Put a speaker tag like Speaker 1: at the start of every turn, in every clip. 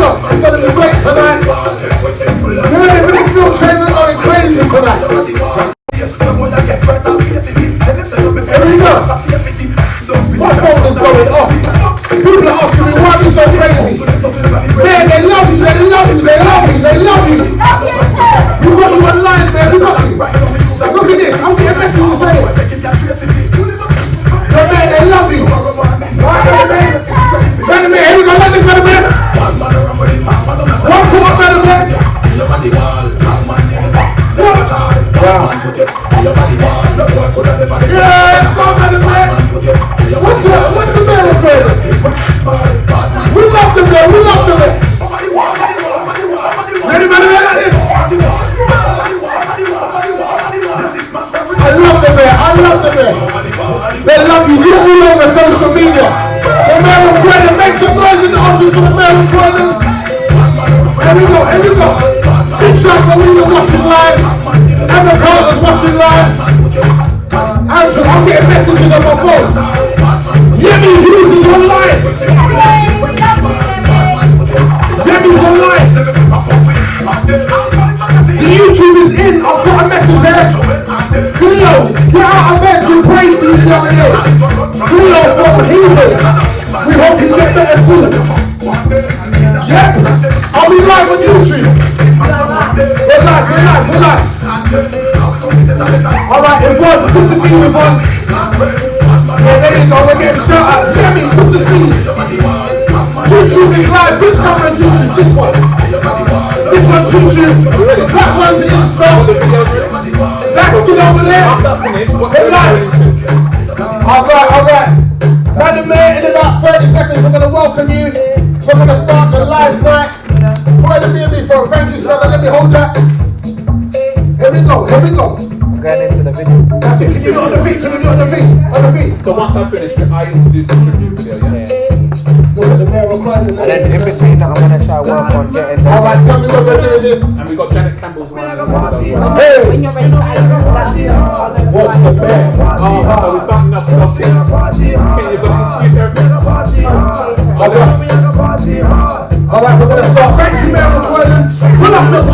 Speaker 1: go. It's gonna be great tonight. You ready for this milk train? We're going crazy tonight. Here we go. My phone is going off. People are asking me why we so crazy. Man, they love you, they love you, they love you, they love you. We got you online, man, we got you. Look at this, I'm getting messages saying. Yo, man, they love you. Alright, Madam Mayor, here we go, let this Madam Mayor. One for one, Madam Mayor. Wow. Yeah, go Madam Mayor. What's the mayor of Croydon? We love them there, we love them there. Ready, Madam Mayor, like this. I love them there, I love them there. They love you, you're all over social media. The mayor of Croydon, make some noise in the office for the mayor of Croydon. Here we go, here we go. Big shout out to watching live. Emma Carter's watching live. Andrew, I'm getting messages on my phone. Yemi's using online. Yemi's online. The YouTube is in. I've got a message there. Cleo, get out of bed. We pray for you the other day. Cleo from Healers. We hope you get better soon. Yeah, I'll be live on YouTube. We're live. Alright, Yvonne, good to see you, Yvonne. Yeah, there you go, we're getting shout out. Yemi, good to see you. YouTube is live, this camera on YouTube, this one. This one's YouTube, that one's Insta. That's good over there. We're live. Alright. Madam Mayor, in about 30 seconds, we're going to welcome you. We're going to start the live night. Croydon BME for thank you, sir. Let me hold that. Here we go.
Speaker 2: I'm going into the video.
Speaker 1: That's it. Can you do it on the feet? On the feet.
Speaker 3: So once I finish, I introduce the tribute video, yeah?
Speaker 1: Look at the mayor of Croydon.
Speaker 2: And then in between that, I'm going to try work on getting the...
Speaker 1: Alright, tell me what we're doing this.
Speaker 3: And we got Janet Campbell's one.
Speaker 1: Hey!
Speaker 4: When you're ready,
Speaker 1: What's the mayor?
Speaker 3: So we're starting off with can you go introduce everything?
Speaker 1: Alright, we're going to start. Thank you, mayor of Croydon. Pull up milk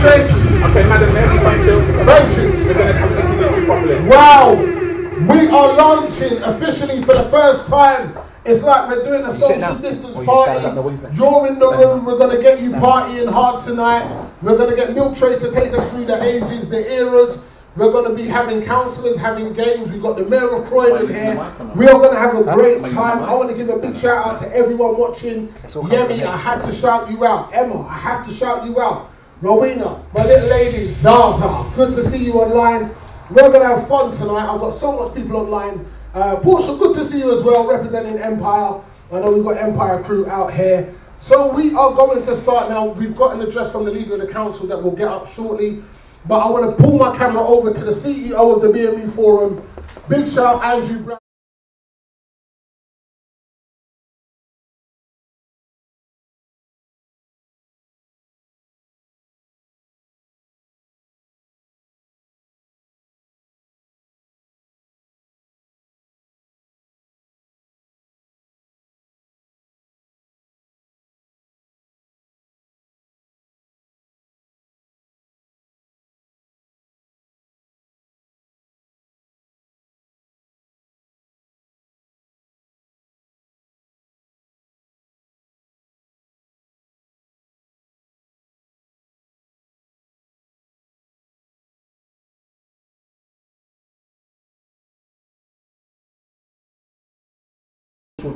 Speaker 1: train.
Speaker 3: Okay, Madam Mayor, thank you.
Speaker 1: Thank you.
Speaker 3: We're going to come introduce you properly.
Speaker 1: Wow! We are launching officially for the first time. It's like we're doing a social distance party. You're in the room. We're going to get you partying hard tonight. We're going to get Milk Tray to take us through the ages, the eras. We're going to be having counsellors, having games. We've got the mayor of Croydon here. We are going to have a great time. I want to give a big shout out to everyone watching. Yemi, I had to shout you out. Emma, I have to shout you out. Rowena, my little lady, Zaza, good to see you online. We're going to have fun tonight. I've got so much people online. Portia, good to see you as well, representing Empire. I know we've got Empire crew out here. So we are going to start now. We've got an address from the Leader of the Council that we'll get up shortly. But I want to pull my camera over to the CEO of the BME Forum. Big shout, Andrew Brown.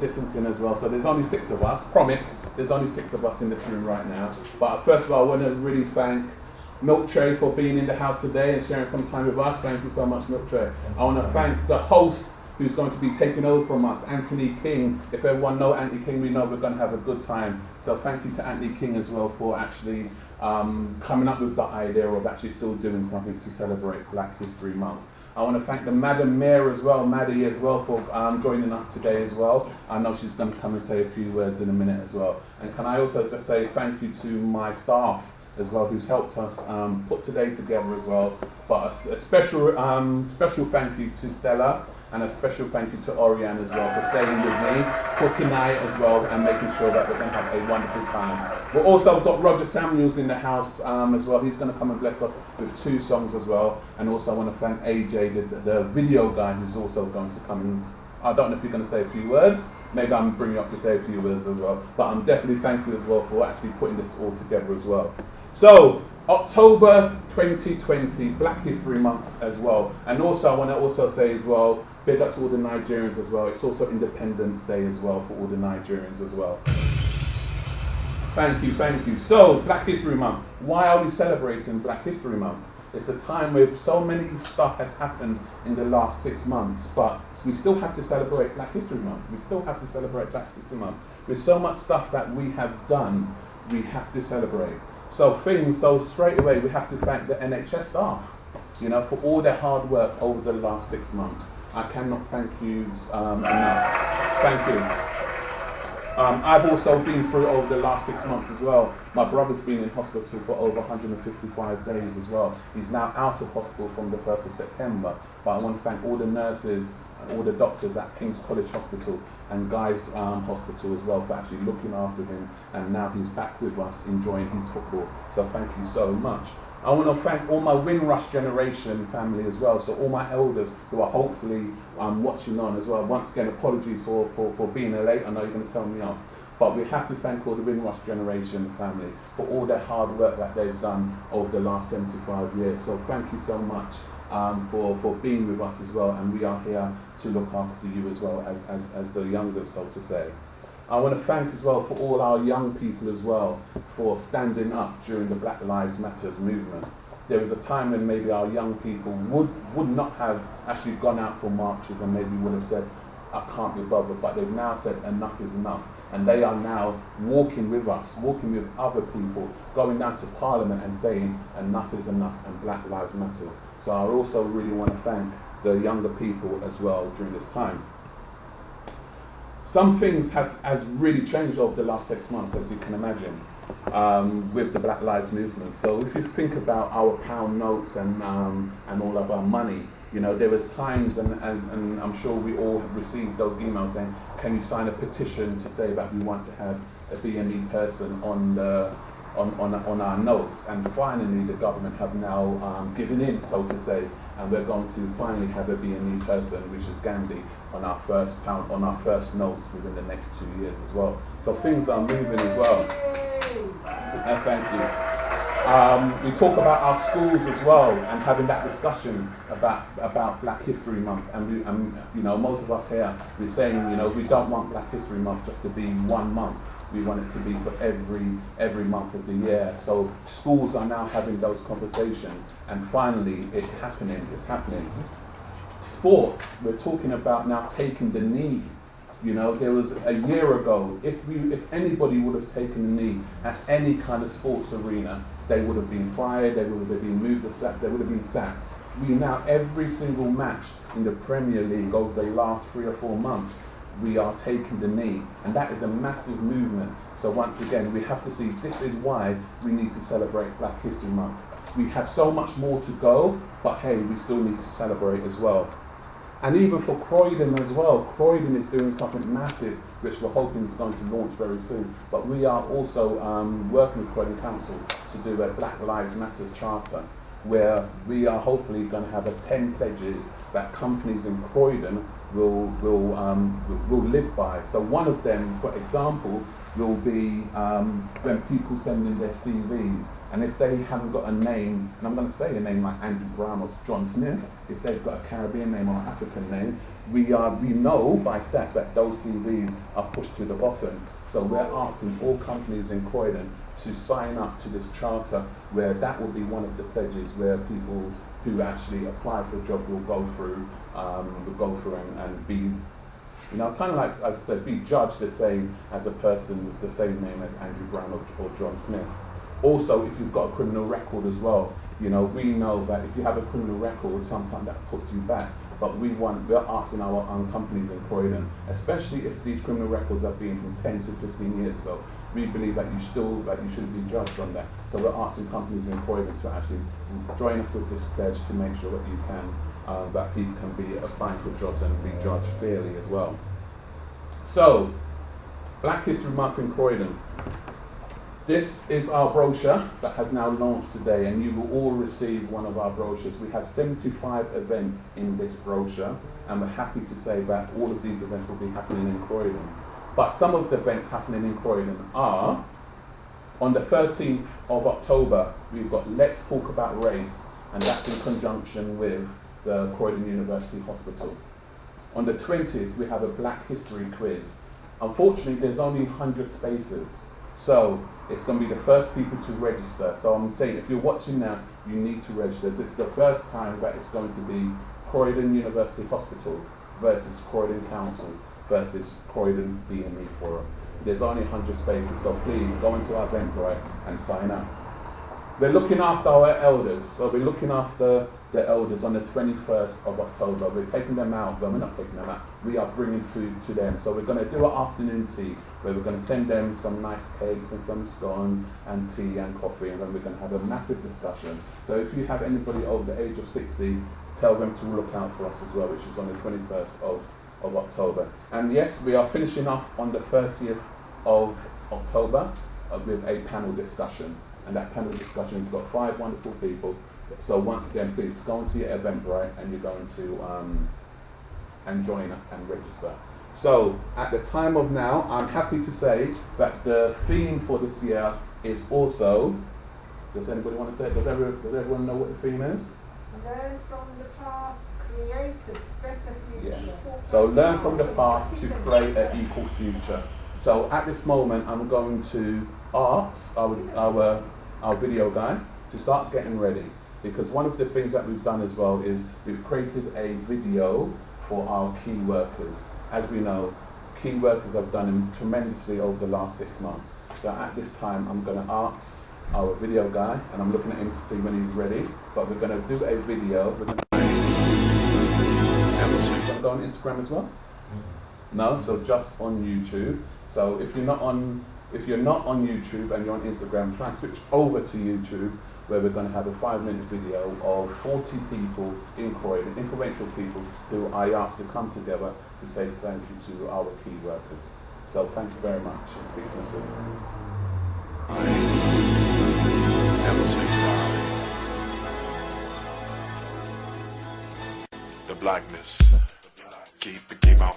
Speaker 3: Distancing as well, so there's only 6 of us. Promise, there's only 6 of us in this room right now. But first of all, I want to really thank Milk Tray for being in the house today and sharing some time with us. Thank you so much, Milk Tray. I want to thank the host who's going to be taking over from us, Anthony King. If everyone knows Anthony King, we know we're going to have a good time. So thank you to Anthony King as well for actually coming up with the idea of actually still doing something to celebrate Black History Month. I want to thank the Madam Mayor as well, Maddie as well, for joining us today as well. I know she's going to come and say a few words in a minute as well. And can I also just say thank you to my staff as well, who's helped us put today together as well. But a special thank you to Stella and a special thank you to Oriane as well for staying with me for tonight as well and making sure that we're going to have a wonderful time. We've also got Roger Samuels in the house as well. He's going to come and bless us with 2 songs as well. And also I want to thank AJ, the video guy, who's also going to come in. I don't know if you're going to say a few words. Maybe I'm bringing you up to say a few words as well. But I'm definitely thank you as well for actually putting this all together as well. So, October 2020, Black History Month as well. And also, I want to also say as well, big up to all the Nigerians as well. It's also Independence Day as well for all the Nigerians as well. Thank you, thank you. So, Black History Month. Why are we celebrating Black History Month? It's a time where so many stuff has happened in the last 6 months, but we still have to celebrate Black History Month. We still have to celebrate Black History Month. With so much stuff that we have done, we have to celebrate. So straight away we have to thank the NHS staff, you know, for all their hard work over the last 6 months. I cannot thank you enough. Thank you. I've also been through over the last 6 months as well. My brother's been in hospital for over 155 days as well. He's now out of hospital from the 1st of September. But I want to thank all the nurses and all the doctors at King's College Hospital and Guy's Hospital as well for actually looking after him. And now he's back with us enjoying his football. So thank you so much. I want to thank all my Windrush generation family as well. So all my elders who are hopefully watching on as well. Once again, apologies for being late. I know you're going to tell me off. But we have to thank all the Windrush generation family for all their hard work that they've done over the last 75 years. So thank you so much for being with us as well. And we are here to look after you as well as the youngers, so to say. I want to thank as well for all our young people as well for standing up during the Black Lives Matters movement. There was a time when maybe our young people would not have actually gone out for marches and maybe would have said, I can't be bothered, but they've now said enough is enough. And they are now walking with us, walking with other people, going down to Parliament and saying enough is enough and Black Lives Matters. So I also really want to thank the younger people as well during this time. Some things has really changed over the last 6 months, as you can imagine, with the Black Lives Movement. So if you think about our pound notes and all of our money, you know, there was times, and I'm sure we all have received those emails saying, can you sign a petition to say that we want to have a BME person on our notes? And finally, the government have now given in, so to say, and we're going to finally have a BME person, which is Gandhi, on our first notes within the next 2 years as well. So things are moving as well. Thank you. We talk about our schools as well and having that discussion about Black History Month, and you know, most of us here, we're saying, you know, we don't want Black History Month just to be 1 month. We want it to be for every month of the year. So schools are now having those conversations, and finally it's happening. Sports, we're talking about now taking the knee. You know, there was a year ago, if anybody would have taken the knee at any kind of sports arena, they would have been fired, they would have been moved aside, they would have been sacked. We now, every single match in the Premier League over the last 3 or 4 months, we are taking the knee, and that is a massive movement. So once again, we have to see, this is why we need to celebrate Black History Month. We have so much more to go, but hey, we still need to celebrate as well. And even for Croydon as well, Croydon is doing something massive, which we're hoping is going to launch very soon. But we are also working with Croydon Council to do a Black Lives Matter charter, where we are hopefully going to have 10 pledges that companies in Croydon will live by. So one of them, for example, will be when people send in their CVs, and if they haven't got a name, and I'm going to say a name like Andrew Brown or John Smith, if they've got a Caribbean name or an African name, we know by stats that those CVs are pushed to the bottom. So we're asking all companies in Croydon to sign up to this charter, where that will be one of the pledges where people who actually apply for a job will go through and be, you know, kind of like, as I said, be judged the same as a person with the same name as Andrew Brown or John Smith. Also, if you've got a criminal record as well, you know, we know that if you have a criminal record, sometimes that puts you back. But we're asking our companies in Croydon, especially if these criminal records have been from 10 to 15 years ago, we believe that you shouldn't be judged on that. So we're asking companies in Croydon to actually join us with this pledge to make sure that you can that people can be applying for jobs and be judged fairly as well. So, Black History Month in Croydon. This is our brochure that has now launched today, and you will all receive one of our brochures. We have 75 events in this brochure, and we're happy to say that all of these events will be happening in Croydon. But some of the events happening in Croydon are, on the 13th of October, we've got Let's Talk About Race, and that's in conjunction with the Croydon University Hospital. On the 20th, we have a Black History quiz. Unfortunately, there's only 100 spaces, so it's going to be the first people to register. So I'm saying, if you're watching now, you need to register. This is the first time that it's going to be Croydon University Hospital versus Croydon Council versus Croydon BME Forum. There's only 100 spaces, so please go into our Eventbrite and sign up. We're looking after our elders, so we're looking after the elders on the 21st of October. We're taking them out, but we're not taking them out. We are bringing food to them. So we're going to do an afternoon tea where we're going to send them some nice cakes and some scones and tea and coffee, and then we're going to have a massive discussion. So if you have anybody over the age of 60, tell them to look out for us as well, which is on the 21st of October. And yes, we are finishing off on the 30th of October with a panel discussion. And that panel discussion has got 5 wonderful people. So once again, please go into your Eventbrite and you're going to and join us and register. So at the time of now, I'm happy to say that the theme for this year is also, does anybody want to say it? Does everyone know what the theme is?
Speaker 5: Learn from the past, create a better future.
Speaker 3: Yes. So learn from the past to create an equal future. So at this moment, I'm going to ask our video guy to start getting ready, because one of the things that we've done as well is we've created a video for our key workers. As we know, key workers have done tremendously over the last 6 months. So at this time, I'm going to ask our video guy, and I'm looking at him to see when he's ready, but we're going to do a video. We're going to go on Instagram as well? No, so just on YouTube. So if you're not on YouTube and you're on Instagram, try and switch over to YouTube, where we're going to have a 5-minute video of 40 people in Croydon, influential people who I asked to come together to say thank you to our key workers. So thank you very much, and speak to you soon.
Speaker 6: The blackness, keep the game on.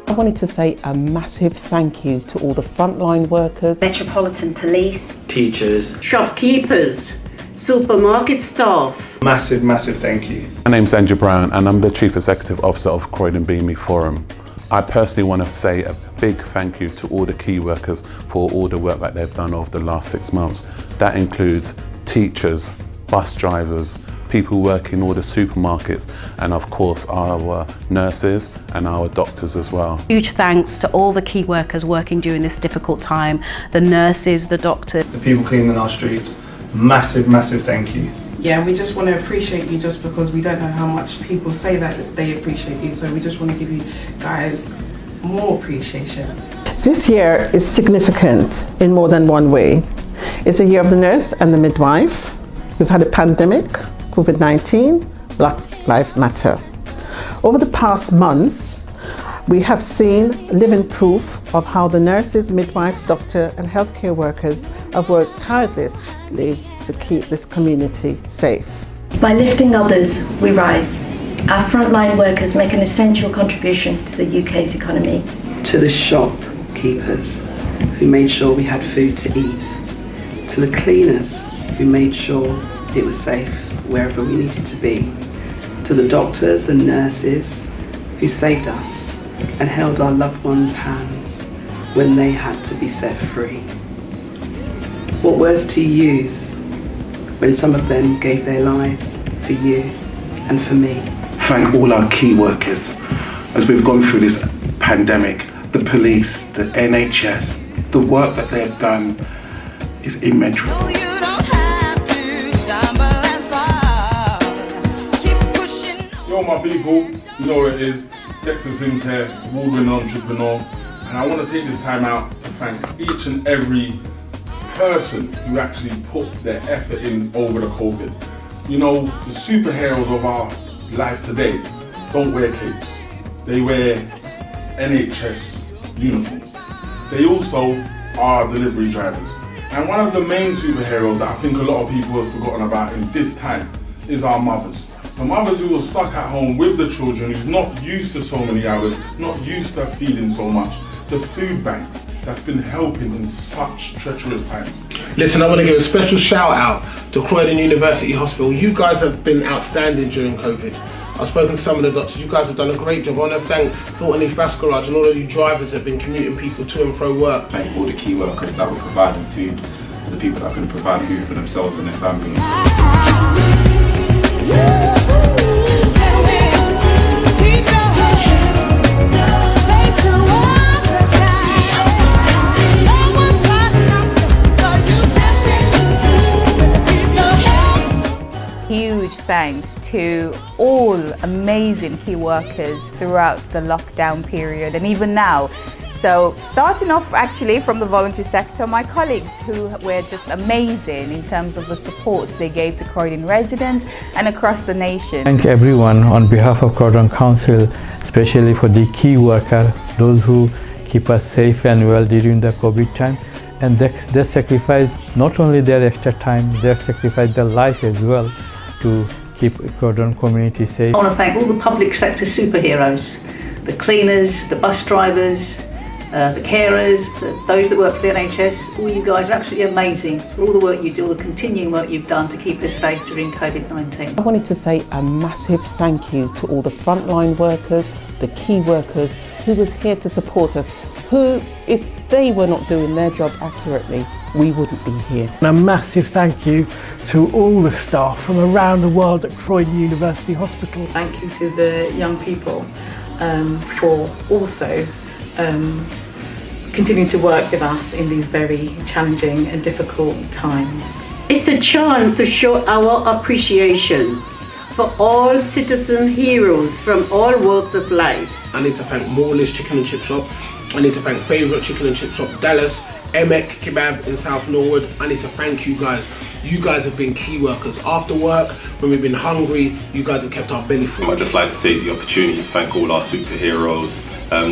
Speaker 7: I wanted to say a massive thank you to all the frontline workers,
Speaker 4: Metropolitan Police,
Speaker 8: teachers,
Speaker 9: shopkeepers, supermarket staff.
Speaker 8: Massive thank you.
Speaker 3: My name's Andrew Brown, and I'm the Chief Executive Officer of Croydon BME Forum. I personally want to say a big thank you to all the key workers for all the work that they've done over the last 6 months. That includes teachers, bus drivers, people working in all the supermarkets, and of course our nurses and our doctors as well.
Speaker 10: Huge thanks to all the key workers working during this difficult time, the nurses, the doctors.
Speaker 8: The people cleaning our streets, massive thank you.
Speaker 11: Yeah, we just want to appreciate you, just because we don't know how much people say that they appreciate you, so we just want to give you guys more appreciation.
Speaker 7: This year is significant in more than one way. It's a year of the nurse and the midwife. We've had a pandemic, COVID-19, Black Lives Matter. Over the past months, we have seen living proof of how the nurses, midwives, doctors and healthcare workers have worked tirelessly to keep this community safe.
Speaker 12: By lifting others, we rise. Our frontline workers make an essential contribution to the UK's economy.
Speaker 11: To the shopkeepers who made sure we had food to eat. To the cleaners who made sure it was safe wherever we needed to be. To the doctors and nurses who saved us and held our loved ones' hands when they had to be set free. What words to use when some of them gave their lives for you and for me?
Speaker 8: Thank all our key workers as we've gone through this pandemic, the police, the NHS, the work that they've done is immeasurable.
Speaker 13: Yo, my people, you know what it is. Dexter Sims here, award-winning entrepreneur, And I want to take this time out to thank each and every person who actually put their effort in over the COVID. You know, the superheroes of our life today don't wear capes. They wear NHS uniforms. They also are delivery drivers. And one of the main superheroes that I think a lot of people have forgotten about in this time is our mothers. The mothers who are stuck at home with the children, who's not used to so many hours, not used to feeding so much. The food banks that's been helping in such treacherous times.
Speaker 1: Listen, I want to give a special shout out to Croydon University Hospital. You guys have been outstanding during COVID. I've spoken to some of the doctors. You guys have done a great job. I want to thank Thornton East Bus Garage and all of you drivers that have been commuting people to and fro work.
Speaker 14: Thank all the key workers that were providing food to the people that couldn't provide food for themselves and their families.
Speaker 4: Huge thanks to all amazing key workers throughout the lockdown period and even now. So starting off actually from the voluntary sector, my colleagues who were just amazing in terms of the support they gave to Croydon residents and across the nation.
Speaker 15: Thank everyone on behalf of Croydon Council, especially for the key workers, those who keep us safe and well during the COVID time. And they sacrifice not only their extra time, they sacrifice their life as well to keep Croydon community safe.
Speaker 16: I want to thank all the public sector superheroes, the cleaners, the bus drivers, the carers, those that work for the NHS. All you guys are absolutely amazing for all the work you do, all the continuing work you've done to keep us safe during COVID-19.
Speaker 7: I wanted to say a massive thank you to all the frontline workers, the key workers who was here to support us, who, if they were not doing their job accurately, we wouldn't be here.
Speaker 17: And a massive thank you to all the staff from around the world at Croydon University Hospital.
Speaker 11: Thank you to the young people for also continuing to work with us in these very challenging and difficult times.
Speaker 9: It's a chance to show our appreciation for all citizen heroes from all walks of life.
Speaker 1: I need to thank Morley's Chicken and Chip Shop. I need to thank Favourite Chicken and Chip Shop Dallas, Emek Kebab in South Norwood. I need to thank you guys. You guys have been key workers. After work, when we've been hungry, you guys have kept our belly full.
Speaker 18: I'd just like to take the opportunity to thank all our superheroes,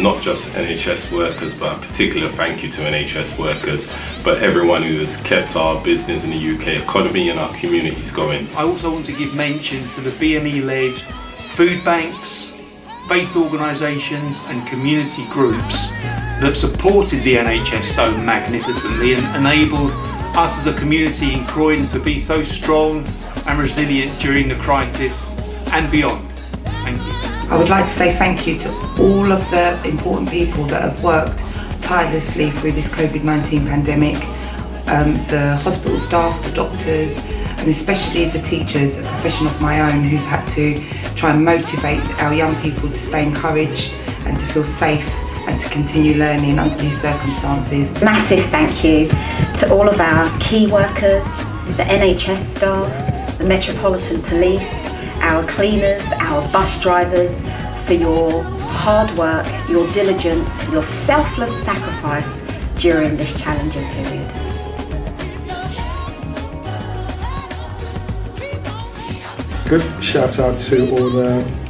Speaker 18: not just NHS workers, but a particular thank you to NHS workers, but everyone who has kept our business in the UK economy and our communities going.
Speaker 19: I also want to give mention to the BME-led food banks, faith organisations and community groups that supported the NHS so magnificently and enabled us as a community in Croydon to be so strong and resilient during the crisis and beyond. Thank you.
Speaker 20: I would like to say thank you to all of the important people that have worked tirelessly through this COVID-19 pandemic, the hospital staff, the doctors, and especially the teachers, a profession of my own, who's had to try and motivate our young people to stay encouraged and to feel safe and to continue learning under these circumstances.
Speaker 12: Massive thank you to all of our key workers, the NHS staff, the Metropolitan Police, our cleaners, our bus drivers, for your hard work, your diligence, your selfless sacrifice during this challenging period.
Speaker 8: Good shout out to all the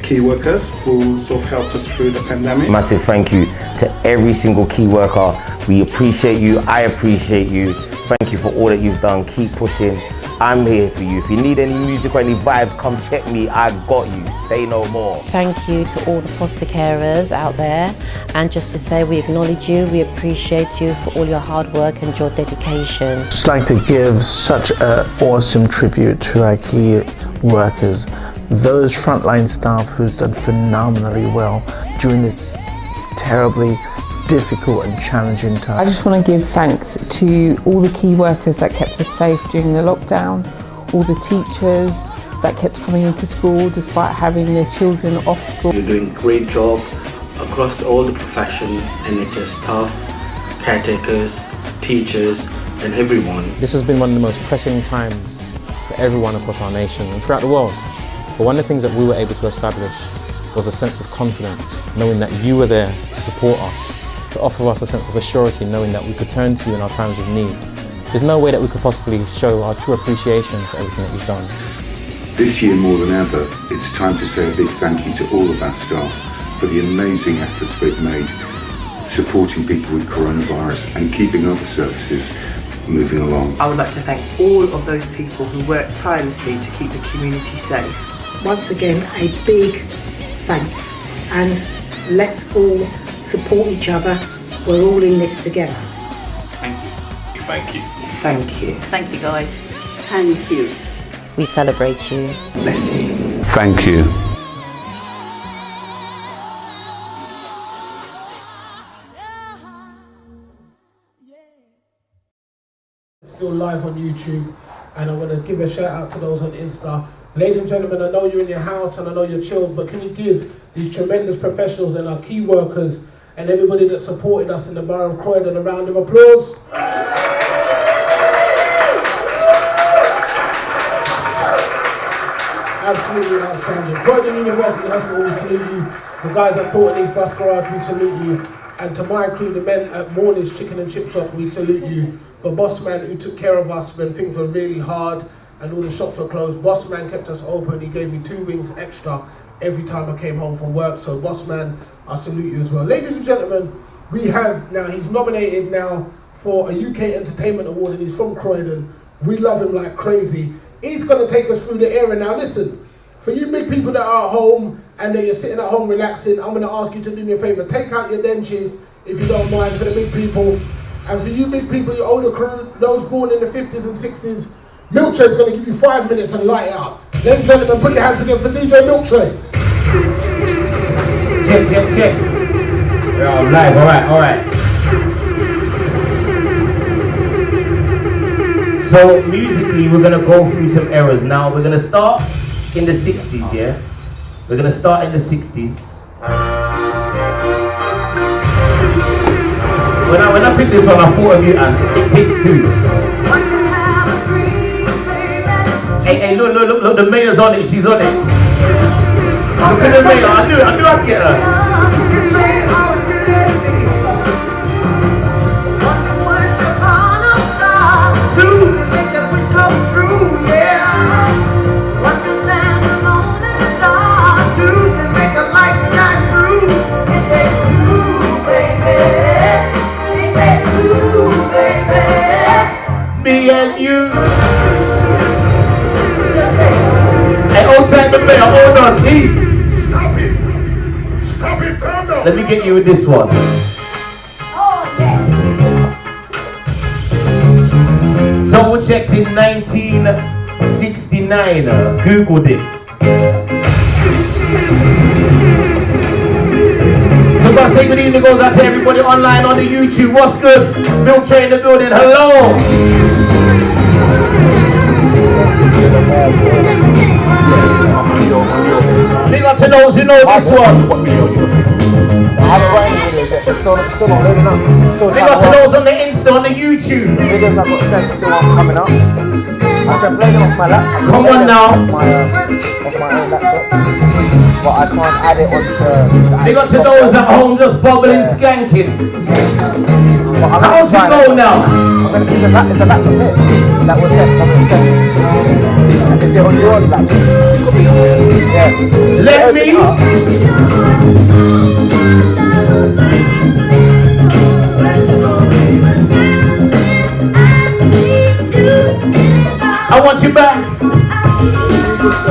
Speaker 8: key workers who sort of helped us through the pandemic.
Speaker 21: Massive thank you to every single key worker. We appreciate you, I appreciate you. Thank you for all that you've done. Keep pushing. I'm here for you. If you need any music or any vibes, come check me. I got you. Say no more.
Speaker 22: Thank you to all the foster carers out there, and just to say we acknowledge you, we appreciate you for all your hard work and your dedication.
Speaker 23: Just like to give such an awesome tribute to our key workers, those frontline staff who've done phenomenally well during this terribly difficult and challenging time.
Speaker 24: I just want to give thanks to all the key workers that kept us safe during the lockdown, all the teachers that kept coming into school despite having their children off school.
Speaker 25: You're doing a great job across all the profession, NHS staff, caretakers, teachers and everyone.
Speaker 2: This has been one of the most pressing times for everyone across our nation and throughout the world. But one of the things that we were able to establish was a sense of confidence, knowing that you were there to support us to offer us a sense of assurity, knowing that we could turn to you in our times of need. There's no way that we could possibly show our true appreciation for everything that you've done.
Speaker 3: This year more than ever, it's time to say a big thank you to all of our staff for the amazing efforts they've made supporting people with coronavirus and keeping other services moving along.
Speaker 5: I would like to thank all of those people who work tirelessly to keep the community safe.
Speaker 6: Once again, a big thanks, and let's all support each other. We're all in this together.
Speaker 19: Thank you.
Speaker 18: Thank you.
Speaker 5: Thank you.
Speaker 16: Thank you, guys.
Speaker 9: Thank you.
Speaker 22: We celebrate you.
Speaker 5: Bless you.
Speaker 3: Thank you.
Speaker 1: Still live on YouTube, and I want to give a shout out to those on Insta. Ladies and gentlemen, I know you're in your house and I know you're chilled, but can you give these tremendous professionals and our key workers and everybody that supported us in the Borough of Croydon a round of applause? Absolutely outstanding. Croydon University Hospital, we salute you. The guys that taught in East Bus Garage, we salute you. And to my crew, the men at Morning's Chicken and Chip Shop, we salute you. For Bossman, who took care of us when things were really hard and all the shops were closed. Bossman kept us open. He gave me 2 wings extra every time I came home from work. So Bossman, I salute you as well. Ladies and gentlemen, we have now, he's nominated now for a UK Entertainment Award, and he's from Croydon. We love him like crazy. He's going to take us through the era. Now listen, for you big people that are at home and that you're sitting at home relaxing, I'm going to ask you to do me a favour. Take out your dentures, if you don't mind, for the big people. And for you big people, your older crew, those born in the 50s and 60s, Milkshake is going to give you 5 minutes and light it up. Ladies and gentlemen, put your hands together for DJ Milkshake.
Speaker 10: Check. Yeah, I'm live, alright. So musically, we're going to go through some eras now. We're going to start in the 60s, yeah? We're going to start in the 60s. When I picked this one, I thought of you, and It Takes Two. Hey, look, the mayor's on it, she's on it. Look at the mayor, I knew I'd get her. Me and you. Hey, old time the mayor, hold on, please. Stop it, Fernando. Let me get you with this one. Double checked in 1969. Googled it. So God say good evening goes out to everybody online on the YouTube. What's good? Milkshake in the building. Hello. Big up to those who know this one. Big up to those on the Insta, on the YouTube.
Speaker 23: Videos I've got sent still aren't coming up. I can play them off my laptop.
Speaker 10: Come on now.
Speaker 23: Off my own laptop. But I can't add it onto...
Speaker 10: Big up to those at home just bubbling, skanking. How's it going now?
Speaker 23: I'm going to use the laptop here. That was sent. Is it on your laptop? Yeah.
Speaker 10: Let me. I want you back.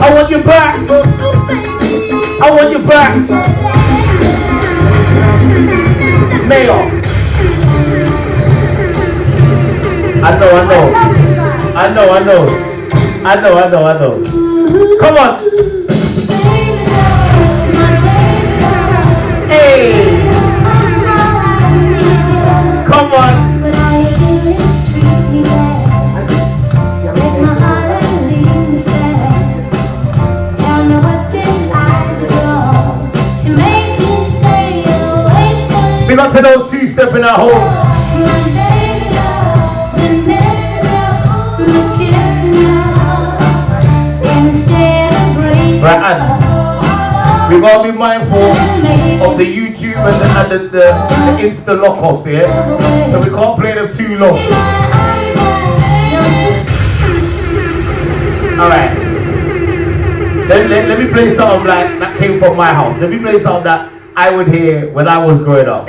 Speaker 10: I want you back. I want you back. Mayor. I know. Come on. Hey. Come on. Big up to those two stepping at home. Right, We gotta be mindful of the YouTube and the Insta lock-offs here. So we can't play them too long. Alright. Let me play something like that came from my house. Let me play something that I would hear when I was growing up.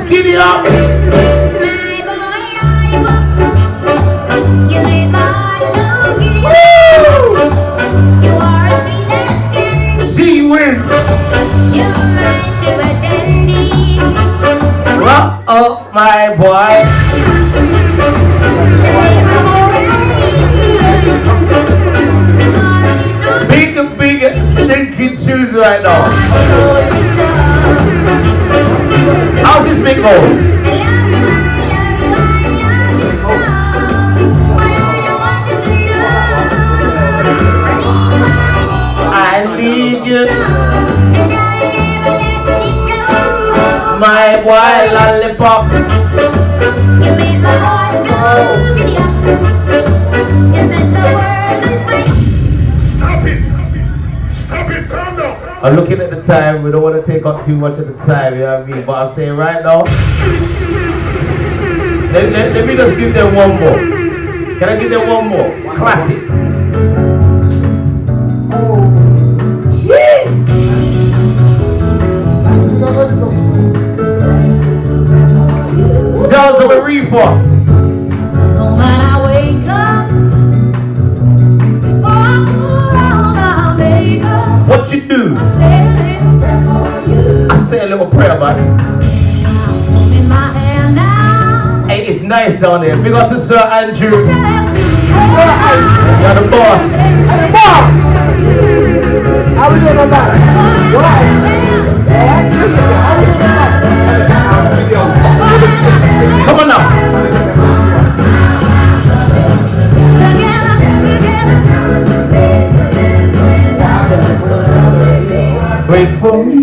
Speaker 10: Giddy up! She whiz! Oh my boy! Big stinking tunes right now. How's this big going? I need you, my boy lollipop. You make my heart go giddy up. You set the world on fire. Stop it, calm down. I'm looking at the time. We don't want to take up too much of the time. You know what I mean? But I'm saying right now. Let me just give them one more. Can I give them one more? Classic. Jeez! Sounds of a reefer.
Speaker 4: When I wake up, before I put on my makeup,
Speaker 10: what you do?
Speaker 4: I say a little prayer for you.
Speaker 10: I say a little prayer, man.
Speaker 4: I'm in my hand now.
Speaker 10: Hey, it's nice down there. Big up to Sir Andrew. You're the boss.
Speaker 4: How we doing on that?
Speaker 10: Come on now. Wait for me.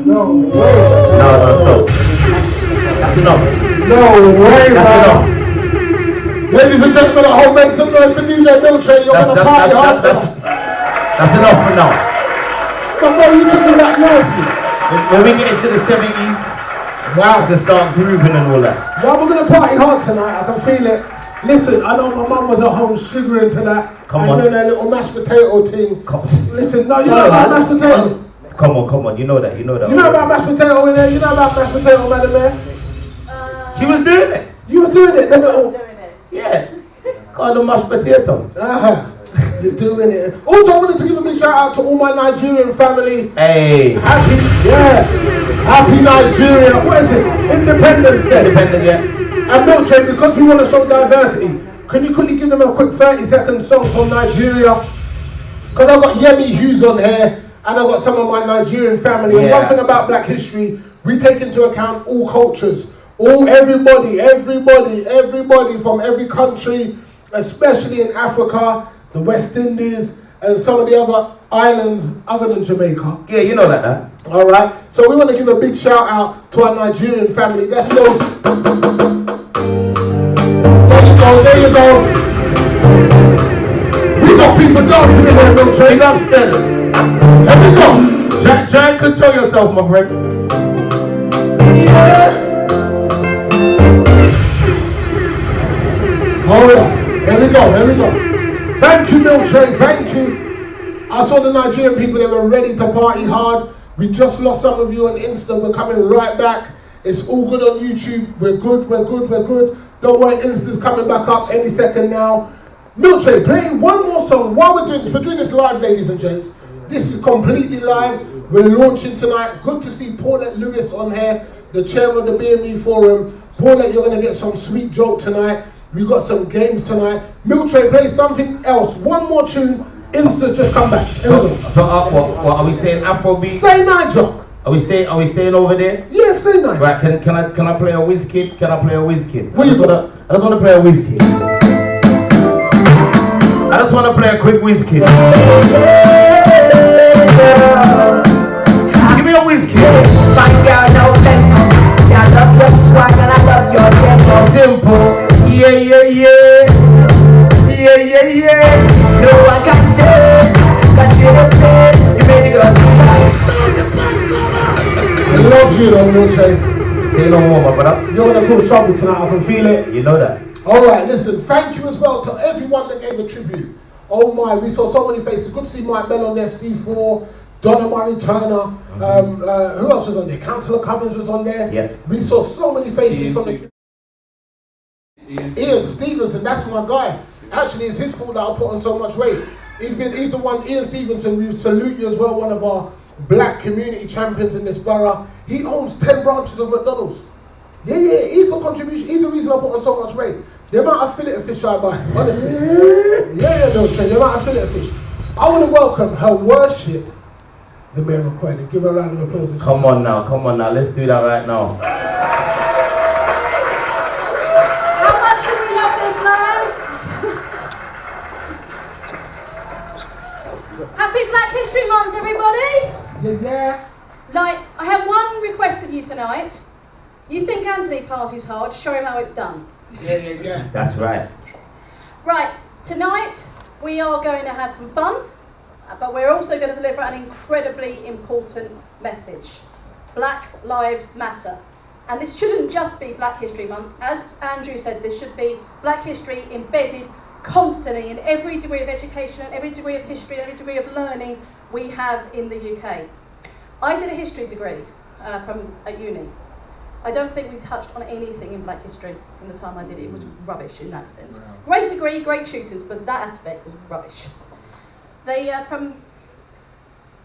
Speaker 1: No way.
Speaker 10: No, stop. That's enough.
Speaker 1: No way,
Speaker 10: That's
Speaker 1: man.
Speaker 10: enough.
Speaker 1: Ladies and gentlemen, I hope make some noise for DJ Miltrain. You're gonna party hard.
Speaker 10: That's enough for now.
Speaker 1: Come on, you took me that nicely.
Speaker 10: When we get into the 70s, wow, we can start grooving and all that.
Speaker 1: Well, we're gonna party hard tonight. I can feel it. Listen, I know my mum was at home sugaring to that.
Speaker 10: Come
Speaker 1: and
Speaker 10: on.
Speaker 1: doing that little mashed potato thing. Listen, no, you know about mashed potato.
Speaker 10: Come on, you know that.
Speaker 1: You know about mashed potato in there. You know about mashed potato, Madam Mayor.
Speaker 10: She was doing it.
Speaker 1: You was doing it. The little.
Speaker 10: Yeah. Call them mashed potato.
Speaker 1: You're doing it. Also, I wanted to give a big shout out to all my Nigerian family.
Speaker 10: Hey.
Speaker 1: Happy Nigeria. What is it? Independence Day.
Speaker 10: Independence, yeah.
Speaker 1: And Miltrain, because we want to show diversity, can you quickly give them a quick 30-second song from Nigeria? Because I've got Yemi Hughes on here, and I've got some of my Nigerian family. And one thing about Black history, we take into account all cultures. Everybody from every country, especially in Africa, the West Indies, and some of the other islands other than Jamaica.
Speaker 10: Yeah, you know that.
Speaker 1: All right. So we want to give a big shout out to our Nigerian family. Let's go. There you go. We got people dancing in there, Miltrain.
Speaker 10: We got still.
Speaker 1: Here we go.
Speaker 10: Try and control yourself, my friend.
Speaker 1: Yeah. Hold on. Here we go. Thank you, Miltrain. Thank you. I saw the Nigerian people, they were ready to party hard. We just lost some of you on Insta. We're coming right back. It's all good on YouTube. We're good. Don't worry, Insta's coming back up any second now. Miltrain, play one more song while we're doing this. We're doing this live, ladies and gents. This is completely live. We're launching tonight. Good to see Paulette Lewis on here, the chair of the BME Forum. Paulette, you're going to get some sweet joke tonight. We got some games tonight. Miltrain, play something else. One more tune. Insta, just come back.
Speaker 10: So what are we staying Afrobeat?
Speaker 1: Stay Niger.
Speaker 10: Are we staying over there?
Speaker 1: Yeah, stay Niger.
Speaker 10: Right, can I play a Wizkid? Can I play a Wizkid?
Speaker 1: What you got?
Speaker 10: I just want to play a Wizkid. I just want to play a quick Wizkid. Give me a Wizkid.
Speaker 4: Fine girl, no tempo. I love your swag and I love your tempo.
Speaker 10: Simple. Yeah. No one can taste, cause you're the place, you made the girls feel like.
Speaker 1: I love you though, Milche.
Speaker 21: Say no more, my brother.
Speaker 1: You're gonna cause trouble tonight, I can feel it.
Speaker 21: You know that.
Speaker 1: Alright, listen, thank you as well to everyone that gave a tribute. Oh my, we saw so many faces. Good to see Mike Bell on there, Steve Ford, Donna Murray Turner. Who else was on there? Councillor Cummins was on there.
Speaker 21: Yeah.
Speaker 1: We saw so many faces from the Ian Stevenson, that's my guy. Actually, it's his fault that I put on so much weight. He's the one, Ian Stevenson, we salute you as well, one of our black community champions in this borough. He owns 10 branches of McDonald's. Yeah, he's the contribution, he's the reason I put on so much weight. The amount of fillet of fish I buy, honestly. No, the amount of fillet of fish. I want to welcome her worship, the Mayor of Croydon. Give her a round of applause.
Speaker 21: Come on now, let's do that right now.
Speaker 7: How much do we love this man? Happy Black History Month, everybody!
Speaker 1: Yeah.
Speaker 7: Like, I have one request of you tonight. You think Anthony parties hard, show him how it's done.
Speaker 1: Yeah.
Speaker 21: That's right.
Speaker 7: Right, tonight we are going to have some fun, but we're also going to deliver an incredibly important message. Black Lives Matter. And this shouldn't just be Black History Month. As Andrew said, this should be Black history embedded constantly in every degree of education, and every degree of history, and every degree of learning we have in the UK. I did a history degree at uni. I don't think we touched on anything in Black history in the time I did it. It was rubbish in that sense. Great degree, great tutors, but that aspect was rubbish. I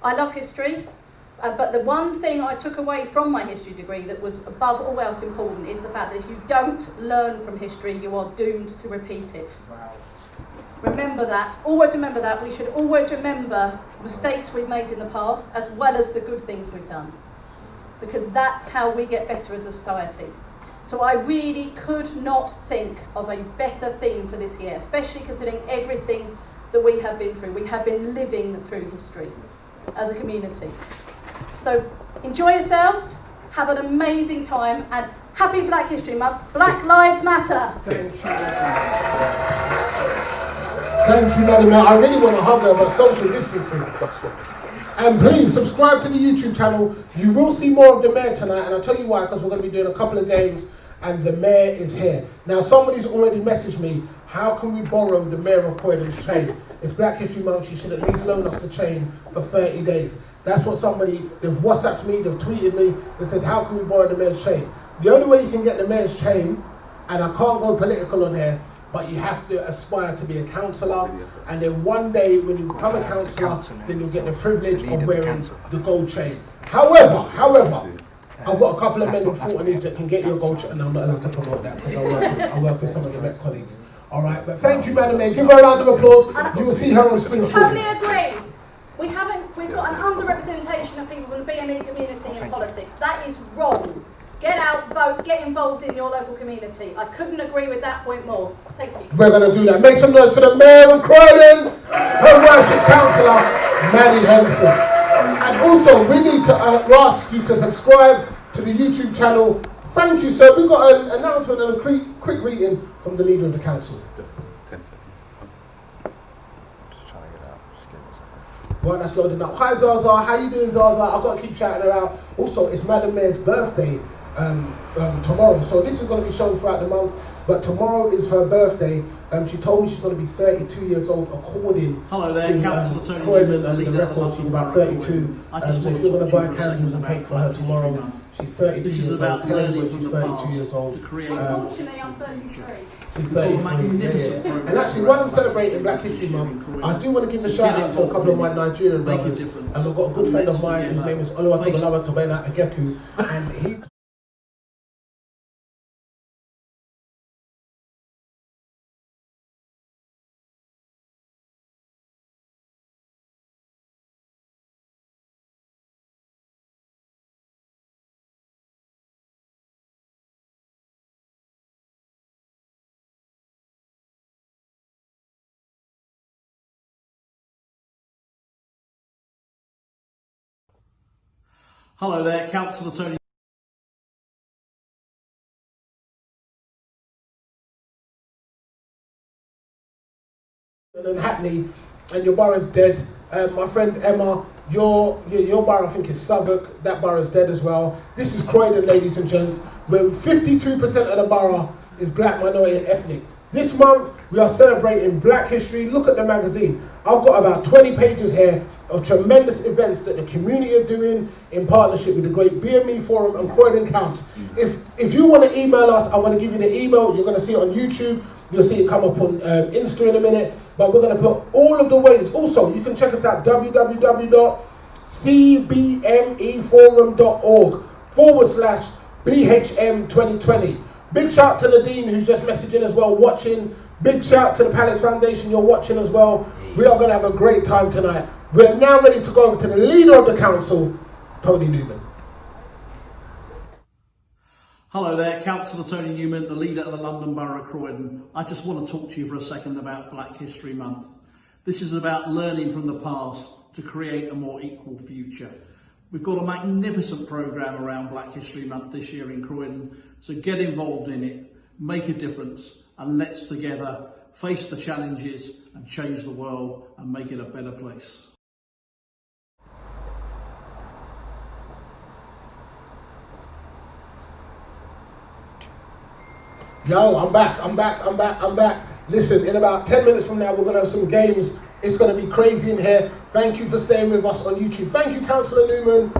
Speaker 7: love history, but the one thing I took away from my history degree that was above all else important is the fact that if you don't learn from history, you are doomed to repeat it. Remember that, always remember that. We should always remember mistakes we've made in the past as well as the good things we've done, because that's how we get better as a society. So I really could not think of a better theme for this year, especially considering everything that we have been through. We have been living through history as a community. So enjoy yourselves, have an amazing time, and happy Black History Month. Black Lives Matter.
Speaker 1: Thank you, Madam Mayor. I really want to hug her, but social distancing. And please subscribe to the YouTube channel. You will see more of the Mayor tonight, and I'll tell you why, because we're going to be doing a couple of games, and the Mayor is here. Now, somebody's already messaged me, how can we borrow the Mayor of Croydon's chain? It's Black History Month, she should at least loan us the chain for 30 days. That's what they've WhatsApped me, they've tweeted me, they said, how can we borrow the Mayor's chain? The only way you can get the Mayor's chain, and I can't go political on here, but you have to aspire to be a councillor, and then one day when you become a councillor, then you'll get the privilege of wearing the gold chain. However, I've got a couple of men in Fortnite that can get you a gold chain, and I'm not allowed to promote that because I work with some of the Met colleagues. All right, but thank you, Madam Mayor. Give her a round of applause. You will see her on screen shortly.
Speaker 7: Totally agree. We've got an underrepresentation of people from the BME community in politics. That is wrong. Get out, vote, get involved in your local community. I couldn't agree with that point more. Thank you.
Speaker 1: We're going to do that. Make some noise for the Mayor of Croydon, Her Worship Councillor, Manny Henson. And also, we need to ask you to subscribe to the YouTube channel. Thank you, sir. We've got an announcement and a quick greeting from the leader of the council. Well, that's loading up. Hi, Zaza. How you doing, Zaza? I've got to keep shouting her out. Also, it's Madam Mayor's birthday tomorrow. So this is going to be shown throughout the month. But tomorrow is her birthday. She told me she's going to be 32 years old according to Croydon and the record. She's about 32. So if you're going to buy candles and cake for her tomorrow, she's 32 years old. Tell her when she's 32 years old.
Speaker 7: Unfortunately, I'm 33.
Speaker 1: She's 33. And actually, when I'm celebrating Black History Month, I do want to give a shout out to a couple of my Nigerian brothers. And I've got a good friend of mine, his name is Oluwatobalawa Tobena Ageku, and he
Speaker 13: Hello there, Councillor Tony.
Speaker 1: and Hackney, and your borough's dead. My friend Emma, your borough I think is Southwark, that borough's dead as well. This is Croydon, ladies and gents, where 52% of the borough is black, minority and ethnic. This month we are celebrating Black History. Look at the magazine. I've got about 20 pages here of tremendous events that the community are doing in partnership with the great BME Forum and Croydon Counts. If you want to email us, I want to give you the email. You're going to see it on YouTube. You'll see it come up on Insta in a minute. But we're going to put all of the ways. Also, you can check us out, www.cbmeforum.org/BHM 2020. Big shout to Nadine, who's just messaging as well, watching. Big shout to the Palace Foundation, you're watching as well. We are going to have a great time tonight. We're now ready to go over to the leader of the council, Tony Newman.
Speaker 11: Hello there, Councillor Tony Newman, the leader of the London Borough of Croydon. I just want to talk to you for a second about Black History Month. This is about learning from the past to create a more equal future. We've got a magnificent programme around Black History Month this year in Croydon, so get involved in it, make a difference, and let's together face the challenges and change the world and make it a better place.
Speaker 1: Yo, I'm back. Listen, in about 10 minutes from now, we're going to have some games. It's going to be crazy in here. Thank you for staying with us on YouTube. Thank you, Councillor Newman.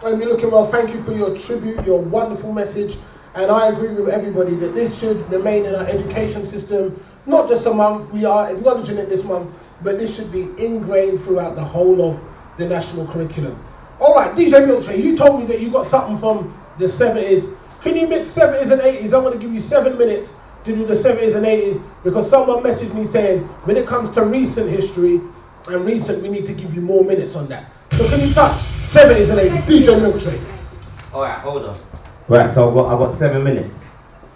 Speaker 1: You're looking well. Thank you for your tribute, your wonderful message. And I agree with everybody that this should remain in our education system. Not just a month, we are acknowledging it this month, but this should be ingrained throughout the whole of the national curriculum. All right, DJ Milkshake, you told me that you got something from the 70s. Can you mix 70s and 80s? I'm going to give you 7 minutes to do the 70s and 80s because someone messaged me saying when it comes to recent history and recent, we need to give you more minutes on that. So can you touch 70s and 80s? DJ Milkshake.
Speaker 21: All right, hold on. Right, so I've got 7 minutes.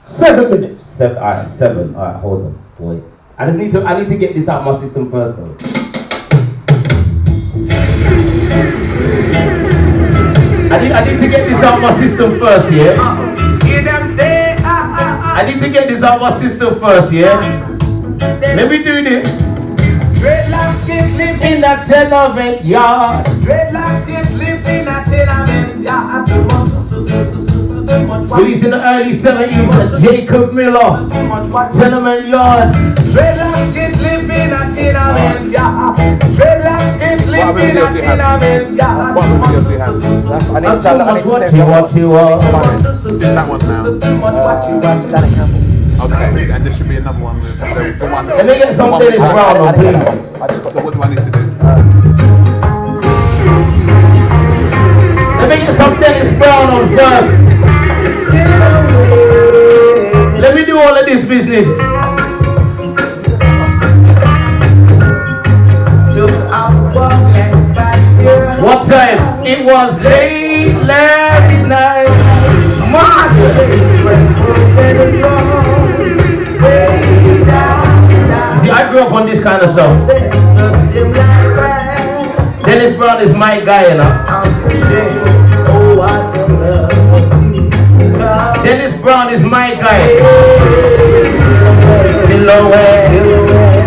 Speaker 1: 7 minutes.
Speaker 21: All right, 7. All right, hold on, boy. I need to get this out of my system first, though. I need to get this out of my system first, yeah. I need to get this out of my system first, yeah. Let me do this.
Speaker 10: Dreadlocks get live
Speaker 21: in a tenement yard.
Speaker 10: Dreadlocks get live in a tenement yard.
Speaker 21: Released in the early 70s, Jacob Miller, tenement yard.
Speaker 10: Dreadlocks get live in a tenement yard. Dreadlocks get live in a tenement yard.
Speaker 21: That's too much what you want.
Speaker 13: That one now. Okay, and there should be another one with the one.
Speaker 21: Let me get some Dennis Brown on, please.
Speaker 13: So what do I need to do?
Speaker 21: Let me get some Dennis Brown on first. Let me do all of this business. What time? It was late last night. See, I grew up on this kind of stuff. Dennis Brown is my guy, you know. Dennis Brown is my guy. Silhouette,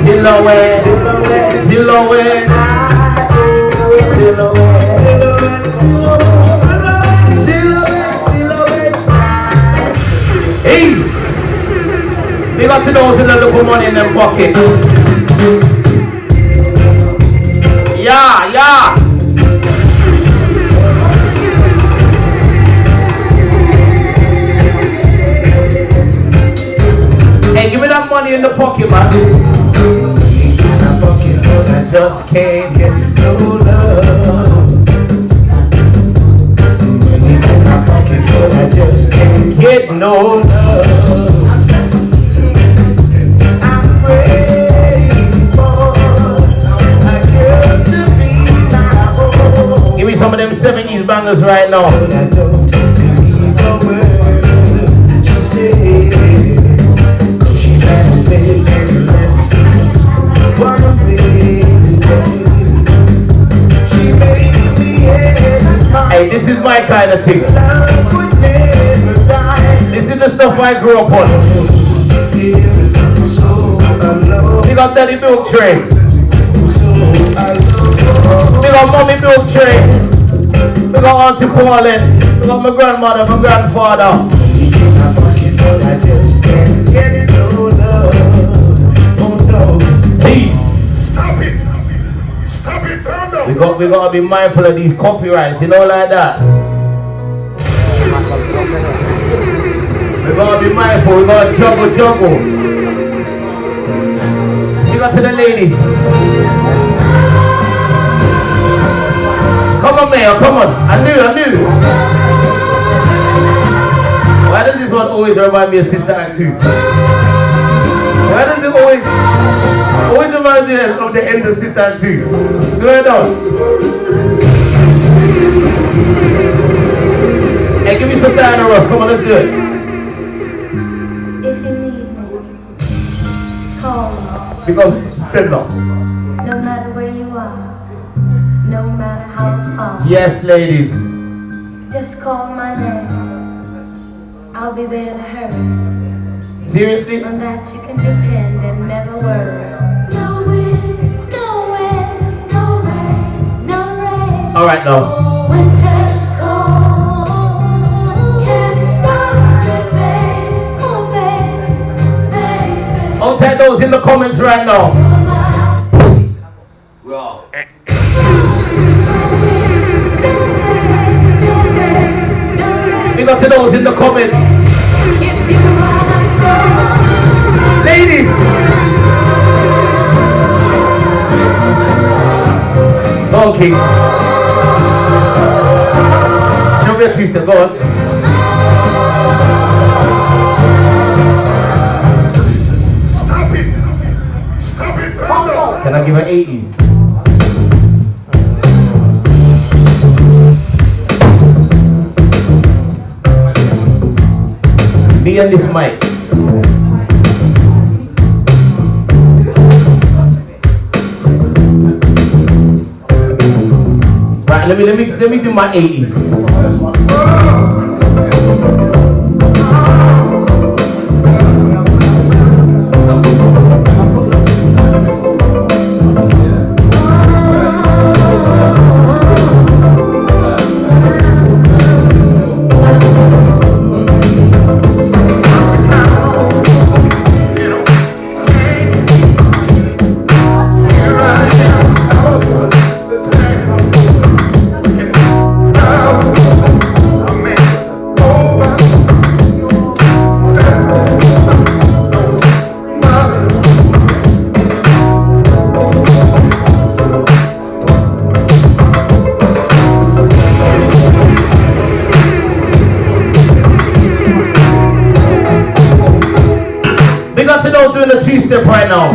Speaker 21: silhouette, silhouette, hey, we got to those with a little money in their pocket. Yeah. Hey, give me that money in the pocket, man. I just can't get no love. Money in my pocket, but I just can't get no love. I'm grateful. I get to be my own. Give me some of them 70s bangers right now. But I don't believe a word she said. Hey, this is my kind of thing. This is the stuff I grew up on. We got Daddy Milk Train. Big up Mommy Milk Tray. Big up Auntie Pauline. Big up my grandmother, my grandfather. I just can't get no love. Oh no. Please.
Speaker 1: Stop it. Stop it, calm down.
Speaker 21: We gotta be mindful of these copyrights, you know, like that. We gotta be mindful, we gotta juggle. You got to the ladies. Come on, Mayor, come on. I knew. Why does this one always remind me of Sister Act 2? Why does it always reminds me of the end of Sister Act 2? Swear down. Hey, give me some Diana Ross. Come on, let's do it.
Speaker 10: If you need me, call me.
Speaker 21: Because stand up.
Speaker 10: No matter where you are, no matter how far.
Speaker 21: Yes, ladies.
Speaker 10: Just call my name. I'll be there to hurry.
Speaker 21: Seriously?
Speaker 10: On that you can depend and never worry. No wind, no wind, no rain, no rain.
Speaker 21: All right, now.
Speaker 10: Winter's cold, can't stop the pain, oh baby.
Speaker 21: I'll take those in the comments right now. Speak up to those in the comments. Ladies. Donkey. Show me a two-step, go on.
Speaker 1: Stop it. Stop it, calm down.
Speaker 21: Can I give her 80s? Me and this mic. Right, let me do my 80s. Big up to those doing the two-step right now.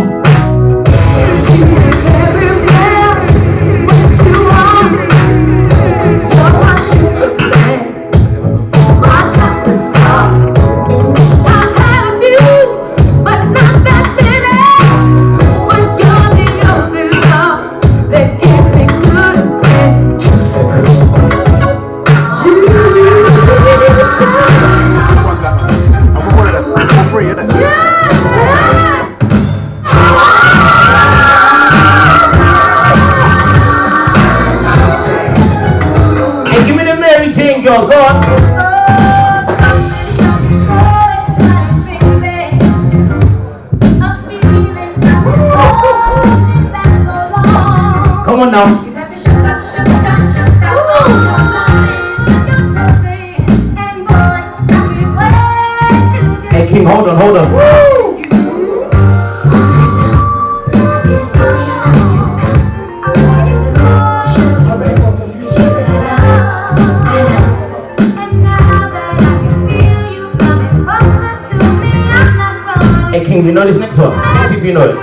Speaker 21: Girls, go on. Come on now. Hey King, hold on. Hey King, you know this next one? Let's see if you know it.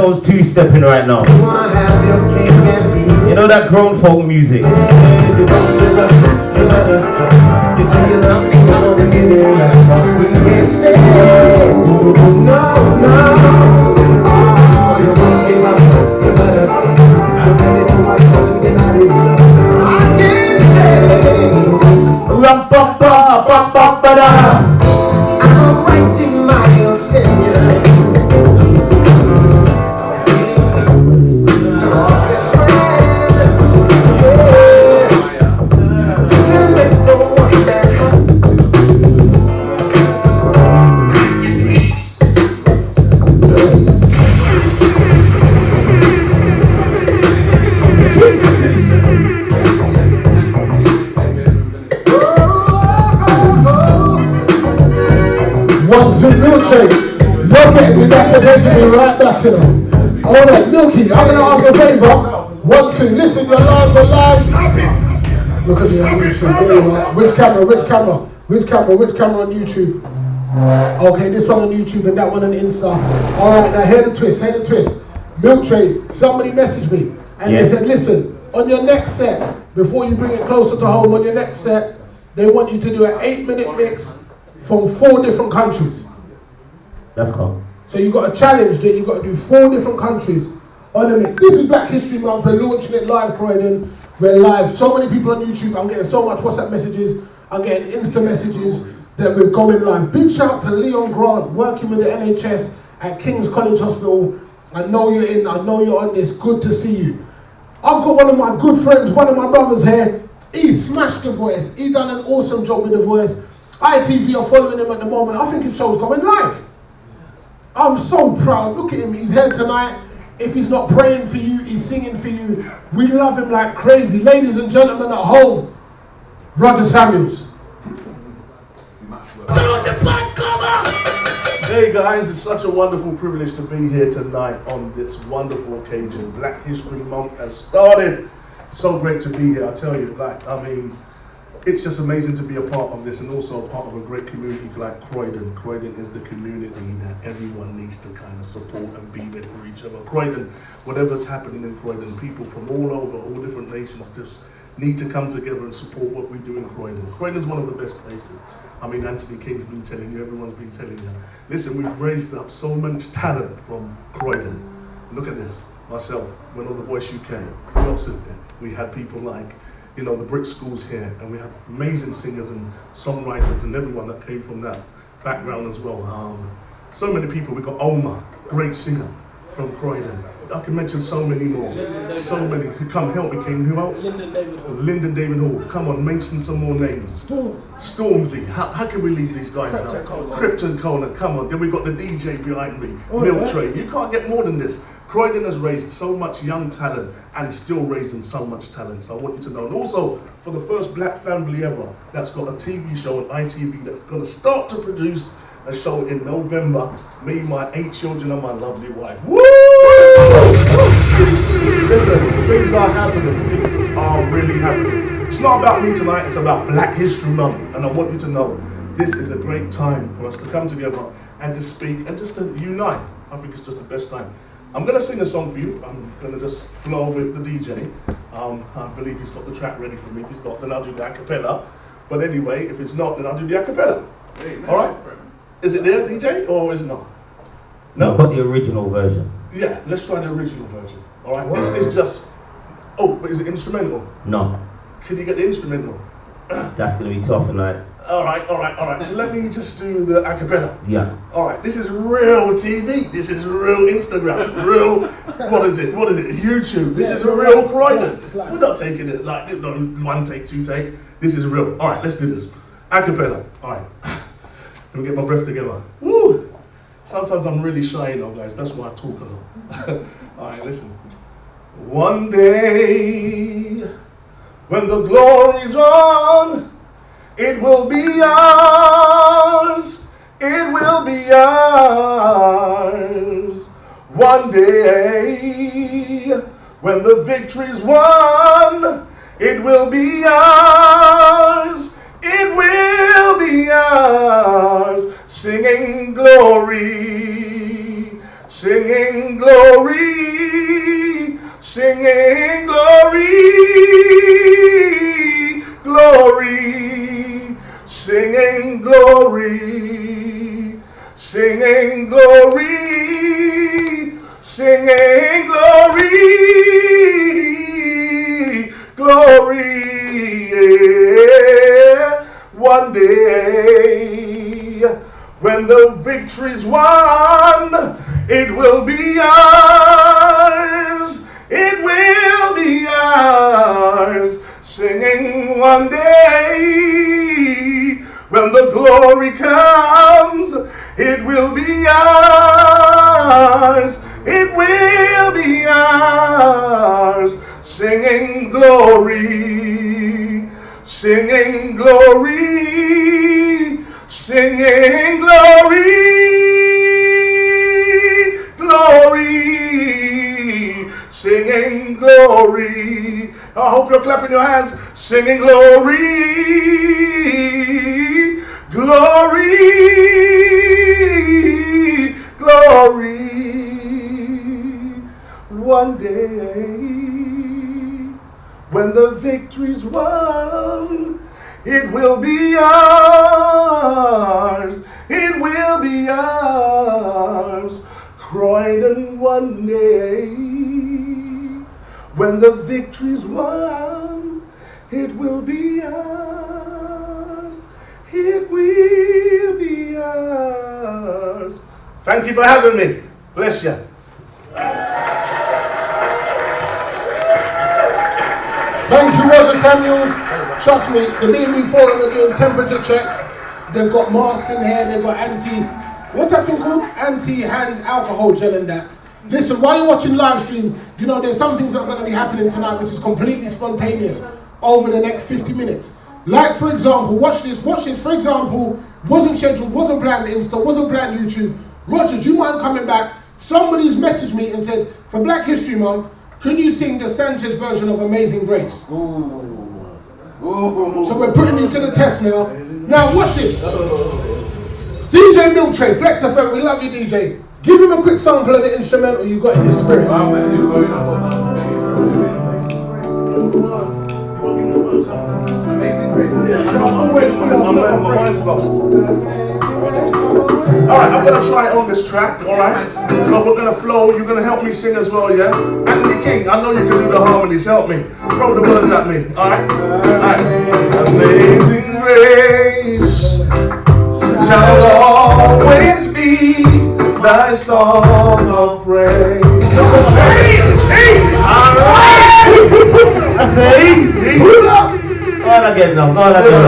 Speaker 21: girls two-stepping right now. You know that grown folk music.
Speaker 1: Milkshake, you're getting me back against me right back here. Alright, Milky, I'm gonna ask you a favour. 1, 2, listen, you're live, we're live. Look at the YouTube, there you are. Which camera on YouTube? Okay, this one on YouTube and that one on Insta. Alright, now hear the twist. Milkshake, somebody messaged me and they said, listen, on your next set, before you bring it closer to home, on your next set, they want you to do an 8-minute mix from 4 different countries.
Speaker 21: That's cool.
Speaker 1: So you've got a challenge that you've got to do 4 different countries on a mix. This is Black History Month. We're launching it live, Croydon. We're live. So many people on YouTube. I'm getting so much WhatsApp messages. I'm getting Insta messages that we're going live. Big shout to Leon Grant, working with the NHS at King's College Hospital. I know you're in. I know you're on this. Good to see you. I've got one of my good friends, one of my brothers here. He smashed the voice. He done an awesome job with the voice. ITV are following him at the moment. I think his show's going live. I'm so proud. Look at him. He's here tonight. If he's not praying for you, he's singing for you. We love him like crazy. Ladies and gentlemen at home, Roger Samuels.
Speaker 12: Hey guys, it's such a wonderful privilege to be here tonight on this wonderful occasion. Black History Month has started. So great to be here, I tell you. It's just amazing to be a part of this and also a part of a great community like Croydon. Croydon is the community that everyone needs to kind of support and be there for each other. Croydon, whatever's happening in Croydon, people from all over, all different nations just need to come together and support what we do in Croydon. Croydon's one of the best places. Anthony King's been telling you, everyone's been telling you. Listen, we've raised up so much talent from Croydon. Look at this, myself, went on The Voice UK. Who else is there? We had people like, the Brit schools here, and we have amazing singers and songwriters and everyone that came from that background as well. So many people. We got Omar, great singer from Croydon. I can mention so many more. So many. Come help me, King. Who else? Lyndon David Hall. Come on, mention some more names. Stormzy. How can we leave these guys out? Krypton Cola. Come on. Then we got the DJ behind me. Milk Tray. You can't get more than this. Croydon has raised so much young talent and still raising so much talent. So I want you to know. And also, for the first black family ever that's got a TV show on ITV that's going to start to produce a show in November. Me, my 8 children, and my lovely wife. Woo! Listen, things are happening. Things are really happening. It's not about me tonight. It's about Black History Month. And I want you to know this is a great time for us to come together and to speak and just to unite. I think it's just the best time. I'm going to sing a song for you. I'm going to just flow with the DJ. I believe he's got the track ready for me. If he's not, then I'll do the acapella. But anyway, if it's not, then I'll do the acapella. All right? Is it there, DJ, or is it not? No?
Speaker 21: I've got the original version.
Speaker 12: Yeah, let's try the original version. All right? This is just... Oh, but is it instrumental?
Speaker 21: No.
Speaker 12: Can you get the instrumental?
Speaker 21: That's going to be tough, like...
Speaker 12: All right. So let me just do the acapella.
Speaker 21: Yeah.
Speaker 12: All right, this is real TV. This is real Instagram. Real, what is it? YouTube. This is real Croydon. We're not taking it like 1 take, 2 take. This is real. All right, let's do this. Acapella. All right. Let me get my breath together. Woo! Sometimes I'm really shy now, guys. That's why I talk a lot. All right, listen. One day, when the glory's on, it will be ours. It will be ours. One day, when the victory's won, it will be ours. It will be ours. Singing glory, singing glory, singing glory, glory, singing glory, singing glory, singing glory, glory. Yeah. One day, when the victory's won, it will be ours. It will be ours. Singing one day, when the glory comes, it will be ours. It will be ours. Singing glory, singing glory, singing glory, glory, singing glory. I hope you're clapping your hands. Singing glory, glory, glory. One day, when the victory's won, it will be ours. It will be ours. Croydon one day. When the victory's won, it will be ours. It will be ours. Thank you for having me. Bless you.
Speaker 1: Thank you, Roger Samuels. Trust me, the BME Forum are doing temperature checks. They've got masks in here, they've got what's that thing called? Anti-hand alcohol gel in that. Listen, while you're watching live stream, you know there's some things that are going to be happening tonight which is completely spontaneous over the next 50 minutes. Like, for example, watch this. For example, wasn't scheduled, wasn't planned Insta, wasn't planned YouTube. Roger, do you mind coming back? Somebody's messaged me and said, for Black History Month, can you sing the Sanchez version of Amazing Grace? So we're putting you to the test now. Now watch this. DJ Milk Tray, Flex FM, we love you DJ. Give him a quick sample of the instrumental you got in the spirit.
Speaker 12: Alright, I'm gonna try it on this track, alright? So we're gonna flow, you're gonna help me sing as well, yeah? Anthony King, I know you can do the harmonies, help me. Throw the words at me, alright? Alright. Amazing grace shall always be thy song of praise.
Speaker 21: That's easy. Go on again now. Go on again.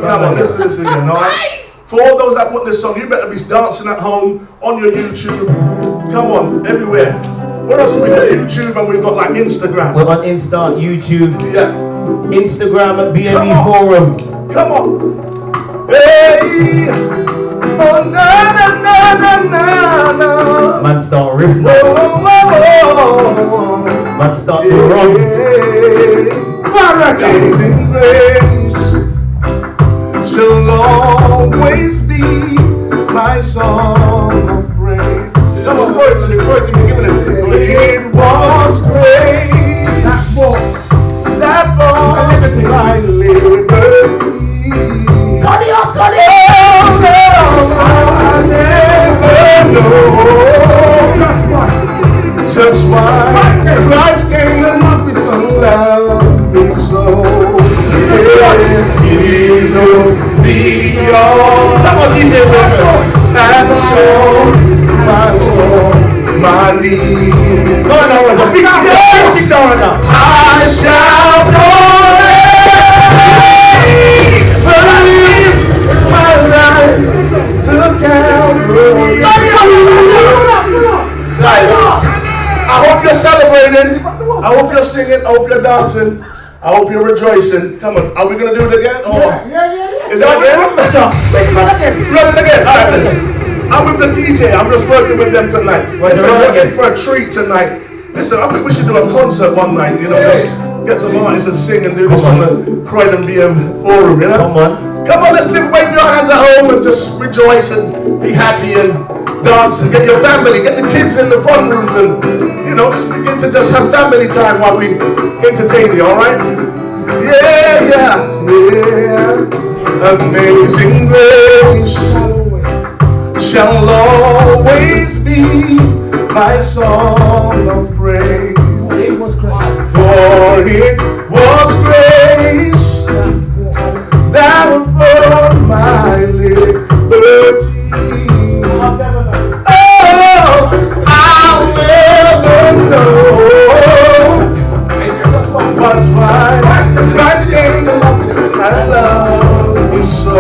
Speaker 12: Come on, let's do this again, alright? For all those that want this song, you better be dancing at home, on your YouTube. Come on, everywhere. What else have we got? YouTube, and we've got like Instagram.
Speaker 21: We're on Insta, YouTube.
Speaker 12: Yeah.
Speaker 21: Instagram at BME Forum.
Speaker 12: Come on. Hey. Oh, na na na na na na.
Speaker 21: Man start riffing.
Speaker 12: Oh, oh, oh.
Speaker 21: Man start the runs.
Speaker 12: Amazing grace shall always be my song of praise. Come on, word to me, giving it. It was grace that bought my liberty.
Speaker 21: Turn it up, turn it up.
Speaker 12: I never know just why Christ came to love me so. He will be all and so my need. I shall believe my life to Calvary. I hope you're celebrating. I hope you're singing. I hope you're dancing. I hope you're rejoicing. Come on. Are we going to do it again? Yeah. Is that again? Run it again. All right. I'm with the DJ. I'm just working with them tonight. Listen, we're in for a treat tonight. Listen, I think we should do a concert one night. You know, just get some artists and sing and do this on the Croydon BME Forum. You know?
Speaker 21: Come on.
Speaker 12: Come on, let's wave your hands at home and just rejoice and be happy and dance and get your family, get the kids in the fun rooms and, you know, just begin to just have family time while we entertain you, all right? Yeah, yeah, yeah. Amazing grace shall always be my song of praise. For it was grace that brought my liberty. Oh, I'll never know what's why Christ came and loved me so.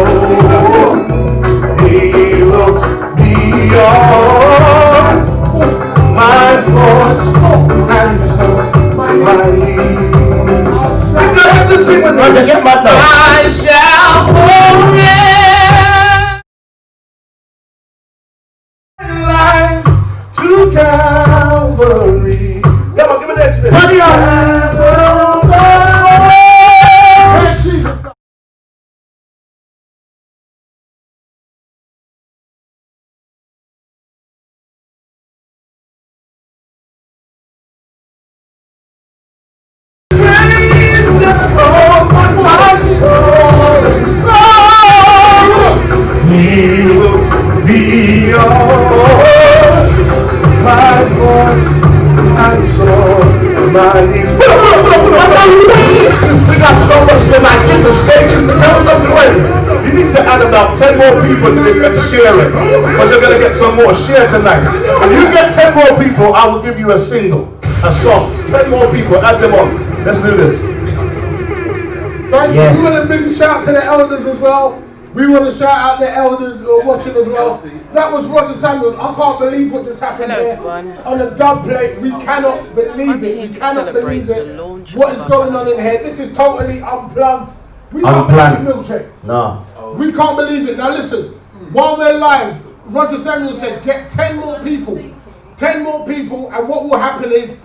Speaker 12: He looked beyond my faults and took my leave. Lift your hands and sing with me. I shall forever life to Calvary. Come on, give me that to me. Turn it on. We got so much tonight. Listen, stay tuned. Tell something crazy. You need to add about 10 more people to this and share it, because you're going to get some more share tonight. If you get 10 more people, I will give you a single, a song. 10 more people, add them on. Let's do this.
Speaker 1: Thank you. We want a big shout to the elders as well. We want to shout out the elders who are watching as well. That was Roger Samuels. I can't believe what just happened here on the dub plate. We cannot believe it. We cannot believe it. What is going on in here? This is totally unplugged. We can't believe the milkshake. No. We can't believe it. Now listen, while we're live, Roger Samuels said get 10 more people. 10 more people, and what will happen is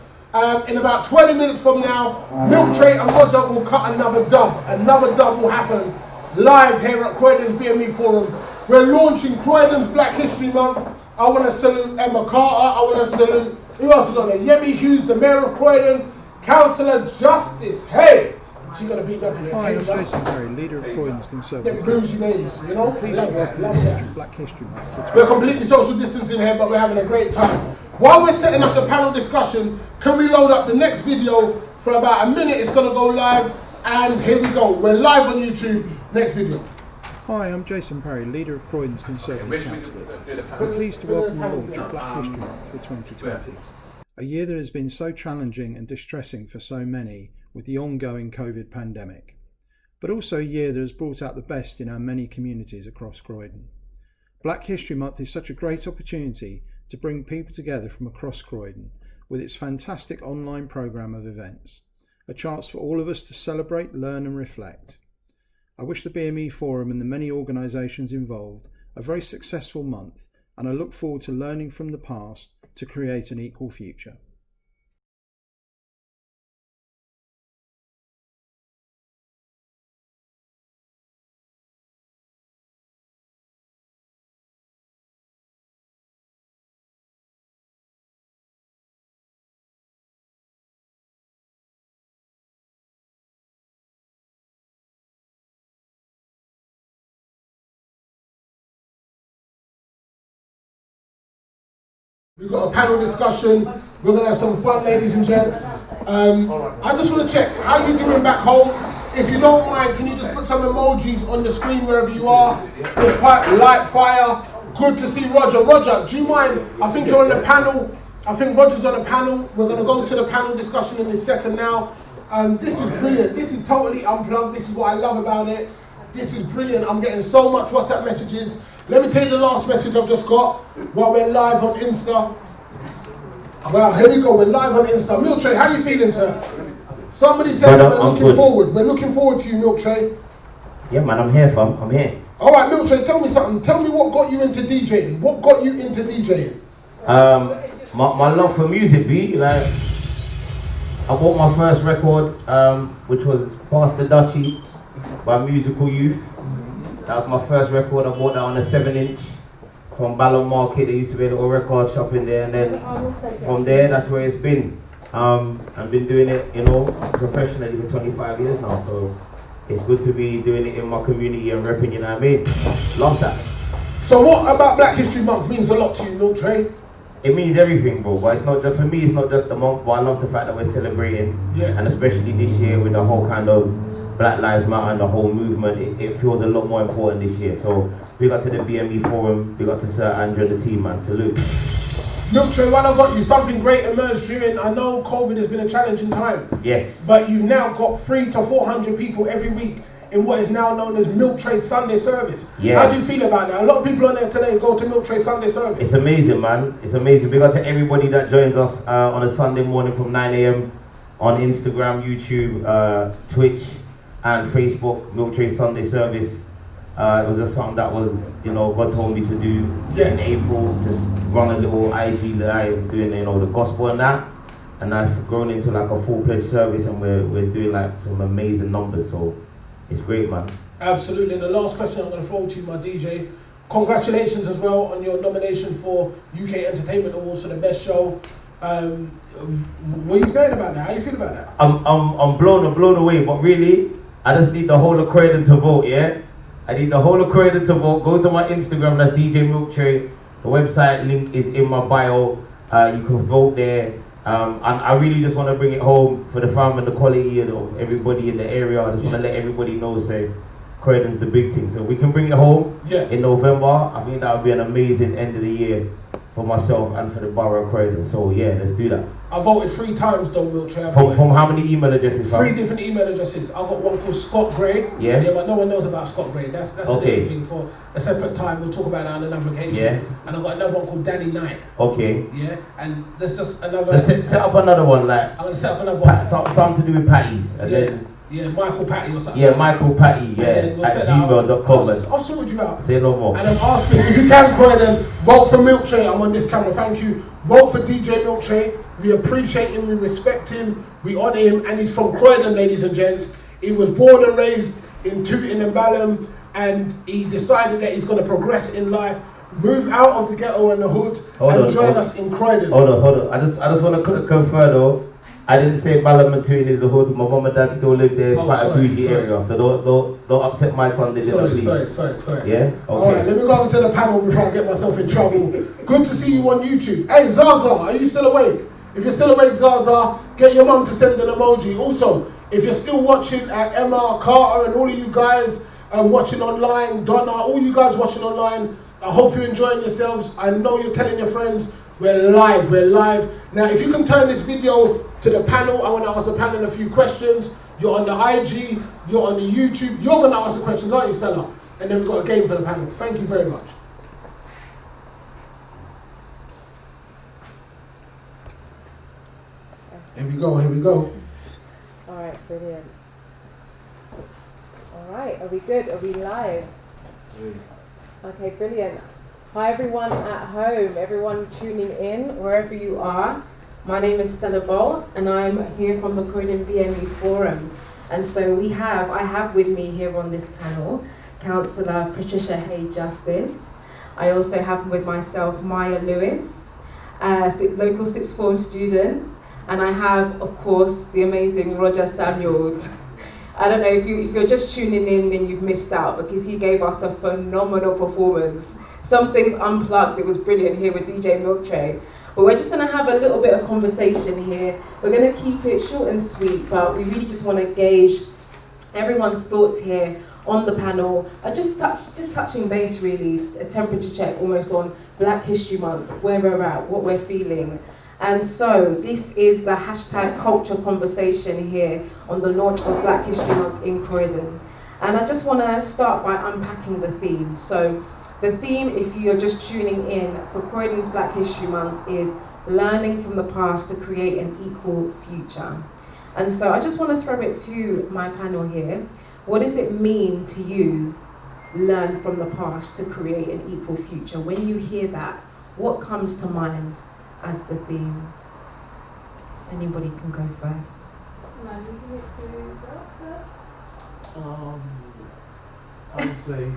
Speaker 1: in about 20 minutes from now, Milkshake and Roger will cut another dub. Another dub will happen live here at Croydon's BME Forum. We're launching Croydon's Black History Month. I want to salute Emma Carter. I want to salute, who else is on there? Yemi Hughes, the Mayor of Croydon. Councillor Justice. Hey! She's going to beat up in this.
Speaker 8: Hi, I'm Jason Perry, leader of Croydon's Conservative.
Speaker 1: Them bougie names, you know?
Speaker 8: Please
Speaker 1: Love that, love that.
Speaker 8: Black History Month.
Speaker 1: We're completely social distancing here, but we're having a great time. While we're setting up the panel discussion, can we load up the next video for about a minute? It's going to go live, and here we go. We're live on YouTube. Next video.
Speaker 8: Hi, I'm Jason Perry, leader of Croydon's Conservative Councillors. We're pleased to welcome the launch of Black History Month for 2020. A year that has been so challenging and distressing for so many with the ongoing COVID pandemic, but also a year that has brought out the best in our many communities across Croydon. Black History Month is such a great opportunity to bring people together from across Croydon with its fantastic online programme of events, a chance for all of us to celebrate, learn and reflect. I wish the BME Forum and the many organisations involved a very successful month, and I look forward to learning from the past to create an equal future.
Speaker 1: We've got a panel discussion. We're going to have some fun, ladies and gents. I just want to check, how you doing back home? If you don't mind, can you just put some emojis on the screen wherever you are? It's quite light fire. Good to see Roger. Roger, do you mind? I think you're on the panel. I think Roger's on the panel. We're going to go to the panel discussion in a second now. This is brilliant. This is totally unplugged. This is what I love about it. This is brilliant. I'm getting so much WhatsApp messages. Let me tell you the last message I've just got while we're live on Insta. Well, here we go. We're live on Insta. Milkshake, how are you feeling, sir? Somebody said we're looking forward. We're looking forward to you, Milkshake.
Speaker 21: Yeah, man, I'm here, fam. I'm here.
Speaker 1: All right, Milkshake, tell me something. Tell me what got you into DJing. What got you into DJing?
Speaker 21: My love for music, B. Like, I bought my first record, which was Pastor Dutchy by Musical Youth. That was my first record. I bought that on a 7-inch from Ballon Market. There used to be a little record shop in there, and then from there, that's where it's been. I've been doing it, you know, professionally for 25 years now, so it's good to be doing it in my community and repping, you know what I mean? Love that.
Speaker 1: So what about Black History Month means a lot to you, Milk Tray?
Speaker 21: It means everything, bro, but it's not just, for me, it's not just the month, but I love the fact that we're celebrating, and especially this year with the whole kind of Black Lives Matter and the whole movement, it feels a lot more important this year. So we got to the BME Forum, we got to Sir Andrew and the team, man, salute.
Speaker 1: Milk Tray, while I got you, something great emerged during, I know COVID has been a challenging time.
Speaker 21: Yes.
Speaker 1: But you've now got 300 to 400 people every week in what is now known as Milk Tray Sunday service.
Speaker 21: Yeah.
Speaker 1: How do you feel about that? A lot of people on there today go to Milk Tray Sunday service.
Speaker 21: It's amazing, man. It's amazing. Big up to everybody that joins us on a Sunday morning from 9 a.m. on Instagram, YouTube, Twitch, and Facebook. Milk Tray Sunday service. It was just something that was, you know, God told me to do in April. Just run a little IG live doing, you know, the gospel and that. And I've grown into like a full-fledged service, and we're doing like some amazing numbers. So it's great, man.
Speaker 1: Absolutely. And the last question I'm going to throw to you, my DJ. Congratulations as well on your nomination for UK Entertainment Awards for the best show. What are you saying about that? How you feel about that?
Speaker 21: I'm blown away, but really, I just need the whole of Croydon to vote, yeah? I need the whole of Croydon to vote. Go to my Instagram, that's DJ Milk Tray. The website link is in my bio. You can vote there. And I really just want to bring it home for the fam and the quality of everybody in the area. I just want to let everybody know, say, Croydon's the big thing. So if we can bring it home in November, I think that would be an amazing end of the year for myself and for the borough of Croydon. So yeah, let's do that.
Speaker 1: I voted 3 times though, Milk Tray.
Speaker 21: From how many email addresses?
Speaker 1: 3 different email addresses. I got one called Scott Gray.
Speaker 21: Yeah.
Speaker 1: But no one knows about Scott Gray. That's a different thing for a separate time. We'll talk about that on another occasion.
Speaker 21: Yeah.
Speaker 1: And I got another one called Danny Knight.
Speaker 21: Okay.
Speaker 1: Yeah. And there's just another.
Speaker 21: Let's set up another one, like.
Speaker 1: I'm gonna set up another one.
Speaker 21: Something to do with patties, and then.
Speaker 1: Yeah, Michael Patty or something.
Speaker 21: Yeah, Michael Patty, yeah,
Speaker 1: We'll
Speaker 21: at gmail.com.
Speaker 1: I'll sort you out.
Speaker 21: Say no more.
Speaker 1: And I'm asking, if you can, Croydon, vote for Milk Tray. I'm on this camera, thank you. Vote for DJ Milk Tray. We appreciate him, we respect him, we honour him, and he's from Croydon, ladies and gents. He was born and raised in Tooting and Balham, and he decided that he's going to progress in life, move out of the ghetto and the hood, and join us in Croydon.
Speaker 21: Hold on. I just want to confirm though. I didn't say Balham and Tooting is the hood. My mum and dad still live there. It's quite a bougie area, so don't upset my Sunday dinner, please.
Speaker 1: Sorry.
Speaker 21: Yeah? Okay.
Speaker 1: Alright, let me go over to the panel before I get myself in trouble. Good to see you on YouTube. Hey, Zaza, are you still awake? If you're still awake, Zaza, get your mum to send an emoji. Also, if you're still watching at Emma, Carter, and all of you guys watching online, Donna, all you guys watching online, I hope you're enjoying yourselves. I know you're telling your friends. We're live. Now, if you can turn this video to the panel, I want to ask the panel a few questions. You're on the IG, you're on the YouTube. You're going to ask the questions, aren't you, Stella? And then we've got a game for the panel. Thank you very much. Here we go.
Speaker 14: Alright, brilliant. Alright, are we good? Are we live? Okay, brilliant. Hi everyone at home, everyone tuning in, wherever you are. My name is Stella Bolt, and I'm here from the Croydon BME Forum. And so I have with me here on this panel, Councillor Patricia Hay Justice. I also have with myself Maya Lewis, local sixth form student. And I have, of course, the amazing Roger Samuels. I don't know, if you're just tuning in, then you've missed out, because he gave us a phenomenal performance. Some things unplugged, it was brilliant here with DJ Milk Tray. But we're just going to have a little bit of conversation here. We're going to keep it short and sweet, but we really just want to gauge everyone's thoughts here on the panel. Just touching base really, a temperature check almost on Black History Month, where we're at, what we're feeling. And so this is the hashtag culture conversation here on the launch of Black History Month in Croydon. And I just want to start by unpacking the theme. So the theme, if you're just tuning in, for Croydon's Black History Month is learning from the past to create an equal future. And so I just want to throw it to my panel here. What does it mean to you, learn from the past to create an equal future? When you hear that, what comes to mind as the theme? Anybody can go first.
Speaker 15: I would say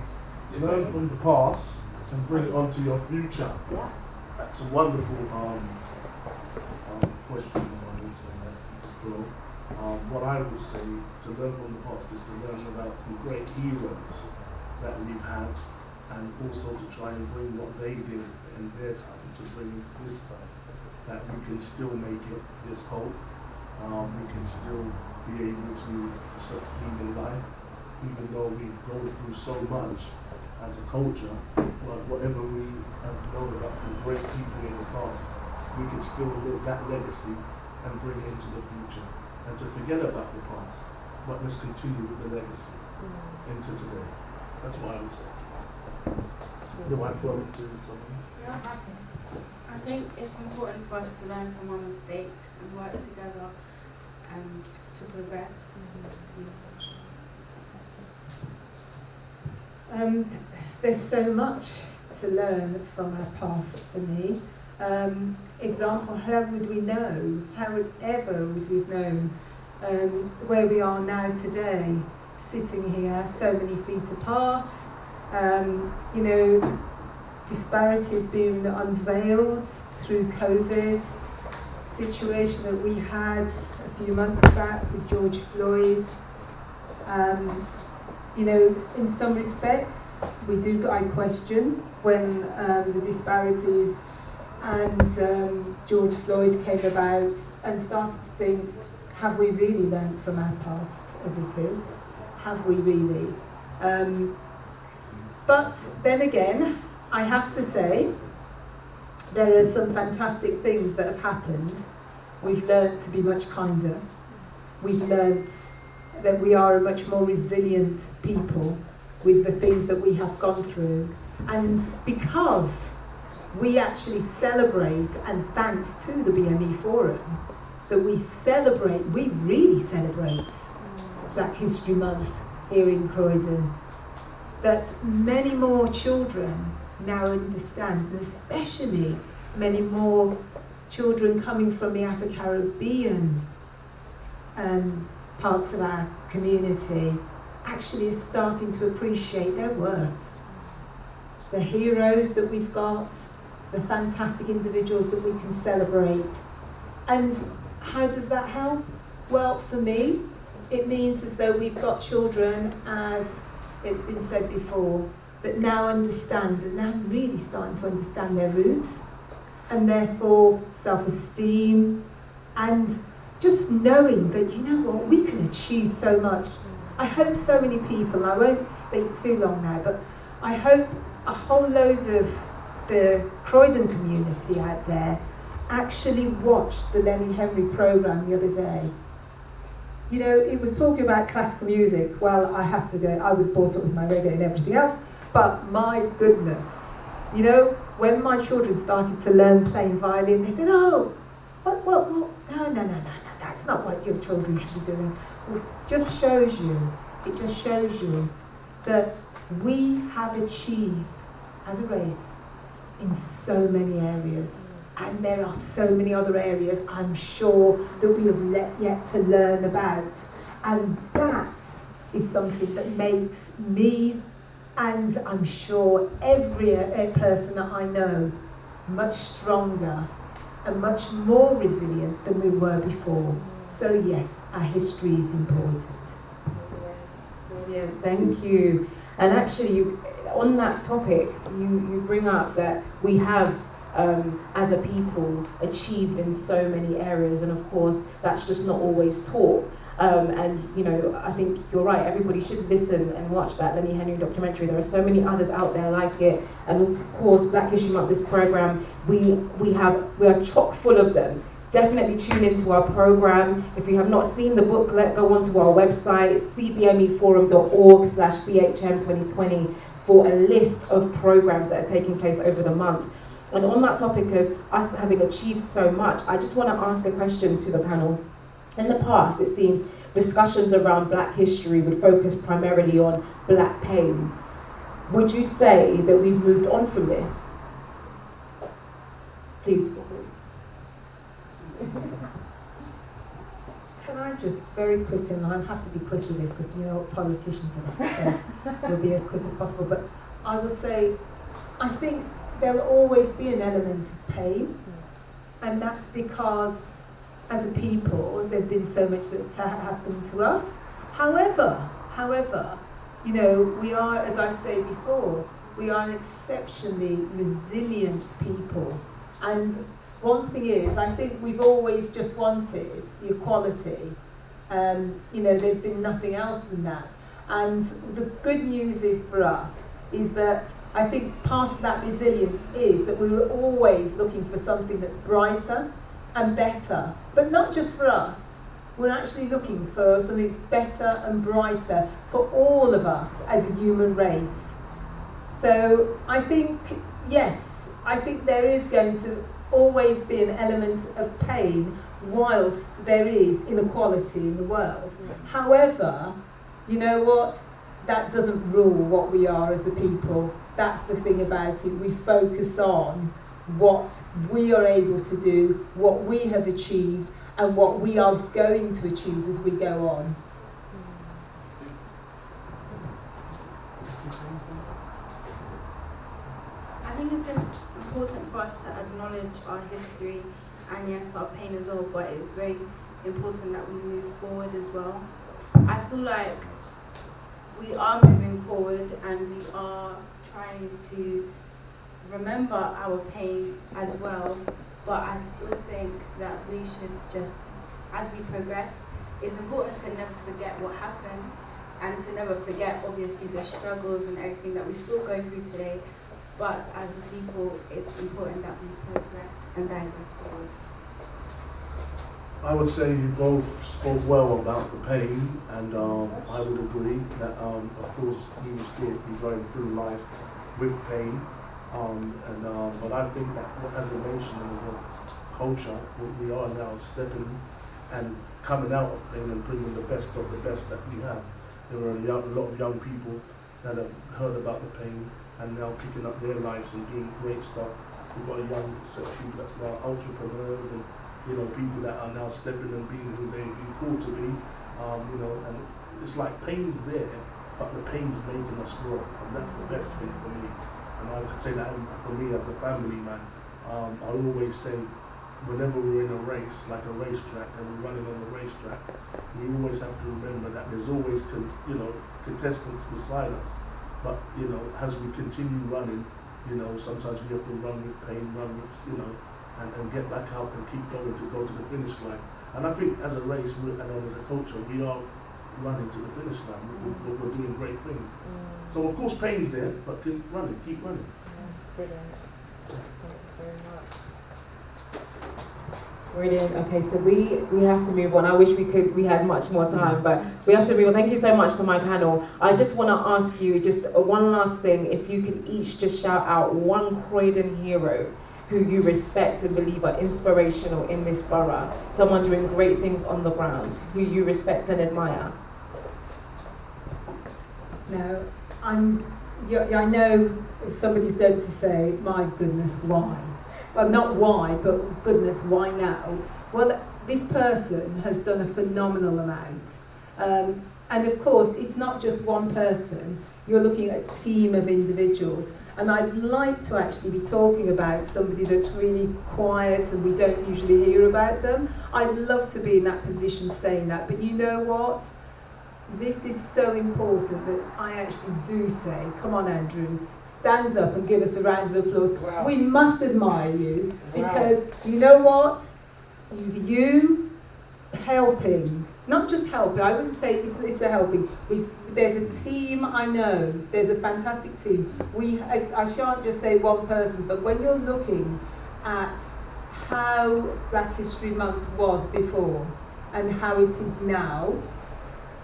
Speaker 12: Learn from the past and bring it onto your future.
Speaker 7: Yeah.
Speaker 12: That's a wonderful question. I would say that to Phil. What I would say to learn from the past is to learn about the great heroes that we've had, and also to try and bring what they did in their time to bring into this time. That we can still make it. There's hope. We can still be able to succeed in life, even though we've gone through so much as a culture. But whatever we have known about some great people in the past, we can still live that legacy and bring it into the future. And to forget about the past, but let's continue with the legacy into today. That's what I would say. You might throw it to someone.
Speaker 15: I think it's important for us to learn from our mistakes and work together to progress.
Speaker 17: There's so much to learn from our past for me. Example, how would we know, how would we have known where we are now today, sitting here so many feet apart, disparities being unveiled through COVID, situation that we had a few months back with George Floyd. In some respects, I question when the disparities and George Floyd came about, and started to think, have we really learned from our past as it is? Have we really? But then again, I have to say, there are some fantastic things that have happened. We've learned to be much kinder. We've learned that we are a much more resilient people with the things that we have gone through. And because we actually celebrate, and thanks to the BME Forum, that we really celebrate Black History Month here in Croydon, that many more children now understand, and especially many more children coming from the Afro-Caribbean parts of our community actually are starting to appreciate their worth. The heroes that we've got, the fantastic individuals that we can celebrate. And how does that help? Well, for me, it means as though we've got children, as it's been said before, that now understand, and now really starting to understand their roots, and therefore self-esteem, and just knowing that, you know what, we can achieve so much. I hope so many people, I won't speak too long now, but I hope a whole load of the Croydon community out there actually watched the Lenny Henry programme the other day. You know, it was talking about classical music. Well, I have to go, I was brought up with my reggae and everything else, but my goodness, you know, when my children started to learn playing violin, they said, oh, what, no, that's not what your children should be doing. Well, it just shows you that we have achieved as a race in so many areas, and there are so many other areas I'm sure that we have yet to learn about, and that is something that makes me, and I'm sure every person that I know, much stronger and much more resilient than we were before. So yes, our history is important.
Speaker 14: Brilliant, thank you. And actually, on that topic, you bring up that we have, as a people, achieved in so many areas, and of course, that's just not always taught. And you know, I think you're right, everybody should listen and watch that Lenny Henry documentary. There are so many others out there like it, and of course, Black History Month, this program, we are chock full of them. Definitely tune into our program. If you have not seen the booklet, go onto our website, cbmeforum.org/BHM2020 for a list of programs that are taking place over the month. And on that topic of us having achieved so much, I just want to ask a question to the panel. In the past, it seems discussions around Black history would focus primarily on Black pain. Would you say that we've moved on from this? Please.
Speaker 17: Can I just very quick, and I'll have to be quick with this because you know what politicians are like, so we'll be as quick as possible. But I will say, I think there'll always be an element of pain, and that's because as a people there's been so much that's happened to us. However, you know, we are, as I say before, we are an exceptionally resilient people. And one thing is, I think we've always just wanted the equality. You know, there's been nothing else than that. And the good news is for us is that I think part of that resilience is that we were always looking for something that's brighter and better, but not just for us. We're actually looking for something that's better and brighter for all of us as a human race. So I think, yes, I think there is going to always be an element of pain whilst there is inequality in the world. However, you know what? That doesn't rule what we are as a people. That's the thing about it. We focus on what we are able to do, what we have achieved, and what we are going to achieve as we go on.
Speaker 15: I think it's important for us to acknowledge our history and yes, our pain as well, but it's very important that we move forward as well. I feel like we are moving forward and we are trying to remember our pain as well, but I still think that we should just, as we progress, it's important to never forget what happened and to never forget obviously the struggles and everything that we still go through today, but as a people it's important that we progress and digress forward.
Speaker 12: I would say you both spoke well about the pain, and I would agree that, of course, we will still be going through life with pain. But I think that as a nation and as a culture, we are now stepping and coming out of pain and bringing the best of the best that we have. There are a lot of young people that have heard about the pain and now picking up their lives and doing great stuff. We've got a young set of people that's now entrepreneurs and, you know, people that are now stepping and being who they've been called to be, you know, and it's like pain's there, but the pain's making us grow, and that's the best thing for me. And I could say that for me as a family man, I always say, whenever we're in a race, like a racetrack, and we're running on the racetrack, we always have to remember that there's always, contestants beside us. But, you know, as we continue running, you know, sometimes we have to run with pain, run with, you know, and get back out and keep going to go to the finish line. And I think as a race and as a culture, we are running to the finish line. We're doing great things. So of course pain's there, but keep running.
Speaker 14: Brilliant. Thank you very much. Brilliant. Okay, so we have to move on. I wish we had much more time, but we have to move on. Thank you so much to my panel. I just want to ask you just one last thing. If you could each just shout out one Croydon hero who you respect and believe are inspirational in this borough, someone doing great things on the ground, who you respect and admire.
Speaker 17: Now, I know if somebody's going to say, my goodness, why? Well, not why, but goodness, why now? Well, this person has done a phenomenal amount. And of course, it's not just one person. You're looking at a team of individuals. And I'd like to actually be talking about somebody that's really quiet and we don't usually hear about them. I'd love to be in that position saying that, but you know what? This is so important that I actually do say, come on Andrew, stand up and give us a round of applause. Wow. We must admire you because you know what? You helping, not just helping, I wouldn't say it's a helping. There's a team, I know, there's a fantastic team. I shan't just say one person, but when you're looking at how Black History Month was before and how it is now,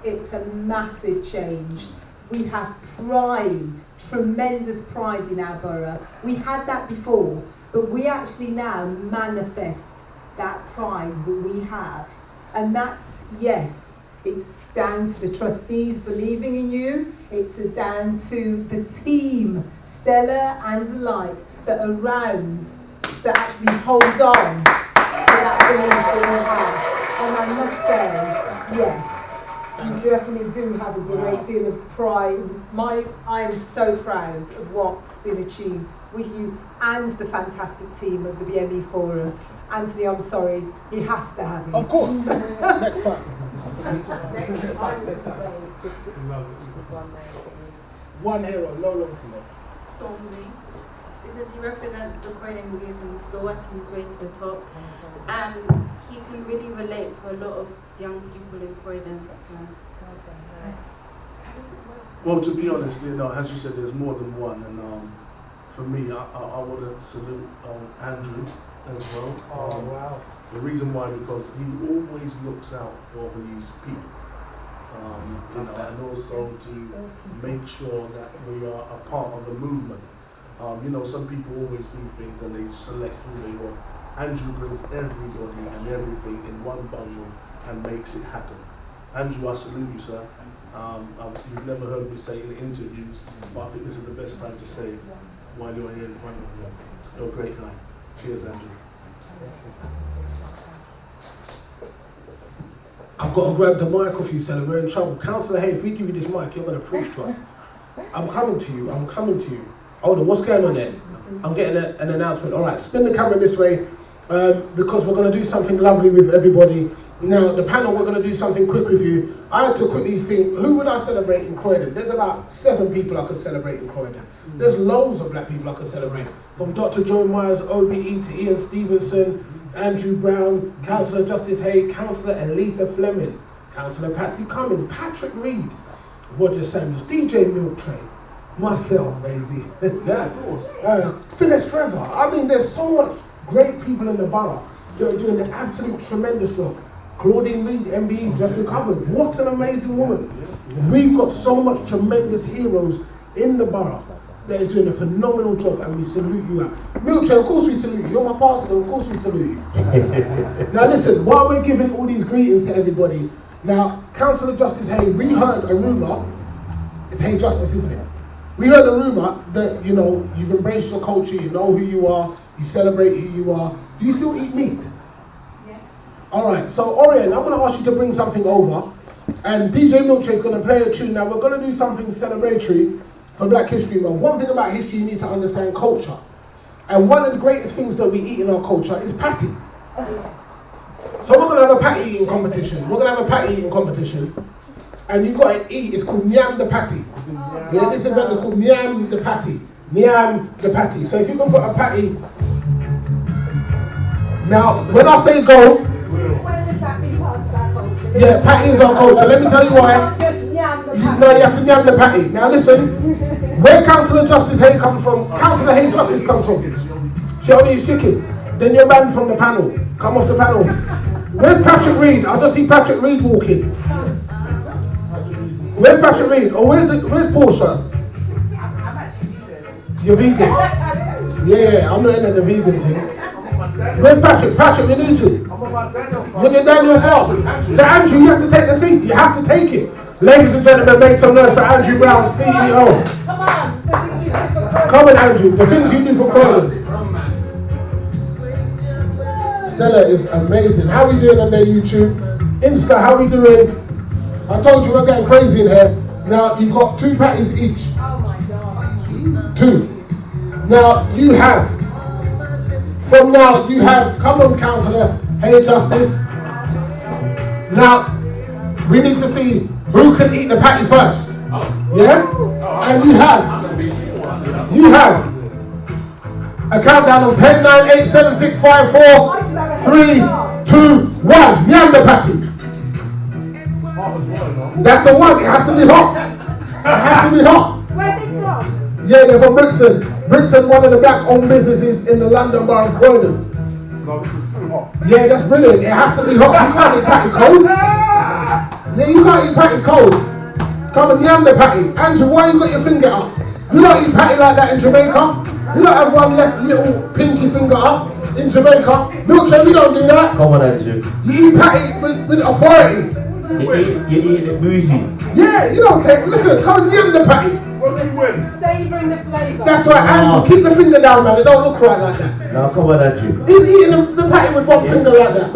Speaker 17: it's a massive change. We have pride, tremendous pride in our borough. We had that before, but we actually now manifest that pride that we have. And that's, yes, it's down to the trustees believing in you. It's down to the team, Stella and alike, that are around, that actually hold on to that belief that we have. And I must say, yes, you definitely do have a great deal of pride. I am so proud of what's been achieved with you and the fantastic team of the BME Forum. Anthony, I'm sorry, he has to have it.
Speaker 1: Of course. Next time. One hero, no long to go.
Speaker 15: Stormzy, because he represents the Croydon blues and he's still working his way to the top, and he can really relate to a lot of young people in Croydon. So.
Speaker 12: Well, to be honest, as you said, there's more than one, and for me, I want to salute Andrew as well.
Speaker 1: Oh wow!
Speaker 12: The reason why, because he always looks out for his people. And also to make sure that we are a part of the movement. Some people always do things and they select who they want. Andrew brings everybody and everything in one bundle and makes it happen. Andrew, I salute you, sir. You've never heard me say in interviews, but I think this is the best time to say while you're here in front of me. You're a great guy. Cheers, Andrew.
Speaker 1: I've got to grab the mic off you, Stella. We're in trouble. Councillor Hay, if we give you this mic, you're going to preach to us. I'm coming to you. Hold on, what's going on there? I'm getting an announcement. All right, spin the camera this way because we're going to do something lovely with everybody. Now, the panel, we're going to do something quick with you. I had to quickly think, who would I celebrate in Croydon? There's about 7 people I could celebrate in Croydon. There's loads of black people I could celebrate. From Dr. Joe Myers, OBE, to Ian Stevenson, Andrew Brown, Councillor Justice Hay, Councillor Elisa Fleming, Councillor Patsy Cummins, Patrick Reed, Roger Samuels, DJ Milk Tray, myself, baby.
Speaker 12: Yeah, of course.
Speaker 1: Phyllis Trevor. I mean, there's so much great people in the borough that are doing an absolute tremendous job. Claudine Reed, MBE, just recovered. What an amazing woman. We've got so much tremendous heroes in the borough that is doing a phenomenal job, and we salute you out. Milkshake, of course we salute you. You're my pastor, of course we salute you. Now listen, while we're giving all these greetings to everybody, now, Councillor Justice Hay, we heard a rumour, it's Hay Justice, isn't it? We heard a rumour that, you've embraced your culture, you know who you are, you celebrate who you are. Do you still eat meat?
Speaker 15: Yes.
Speaker 1: Alright, so Orion, I'm going to ask you to bring something over, and DJ Milkshake's going to play a tune. Now, we're going to do something celebratory for Black History Month. One thing about history, you need to understand culture. And one of the greatest things that we eat in our culture is patty. So we're going to have a patty eating competition. And you've got to eat, it's called Nyam the Patty. Yeah, this event is called Nyam the Patty. Nyam the Patty. So if you can put a patty. Now, when I say go, yeah, patty is our culture. Let me tell you why. No, you have to nyam the patty. Now listen, where Councillor Justice Hay comes from, Councillor Hay Justice comes from. She only eats chicken. Then you're banned from the panel. Come off the panel. Where's Patrick Reed? I just see Patrick Reed walking. Where's Patrick Reed? Oh, where's Portia? You're vegan? Yeah, I'm not into the vegan thing. Where's Patrick? Patrick, we need you. You're down your fast. So Andrew, you have to take the seat. You have to take it. Ladies and gentlemen, make some noise for Andrew Brown, CEO. Come on, Andrew. The things you do for Croydon. Stella is amazing. How we doing on their YouTube? Insta, how we doing? I told you we're getting crazy in here. Now, you've got 2 patties each.
Speaker 15: Oh my God.
Speaker 1: 2. Now, you have. From now, you have. Come on, Councillor. Hey, Justice. Now, we need to see who can eat the patty first. Yeah? And you have a countdown of 10, 9, 8, 7, 6, 5, 4, 3, 2, 1. Nyam the patty. That's the one. It has to be hot.
Speaker 15: Where they from?
Speaker 1: Yeah, they're from Brixton. Brixton, one of the black-owned businesses in the London Borough of Croydon. Yeah, that's brilliant. It has to be hot. You can't eat patty cold. Yeah, you can't eat patty cold. Come and yam the patty. Andrew, why you got your finger up? You don't eat patty like that in Jamaica. You don't have one left little pinky finger up in Jamaica. Milkshake, you don't do that.
Speaker 21: Come on, Andrew.
Speaker 1: You eat patty with authority.
Speaker 21: You eat it boozy.
Speaker 1: Yeah, you don't take. Listen, come and yam the patty.
Speaker 15: Savouring the flavour.
Speaker 1: That's right, Andrew. Keep the finger down, man. It don't look right like that.
Speaker 21: Now, come on, Andrew.
Speaker 1: He's eating the patty with one finger like that.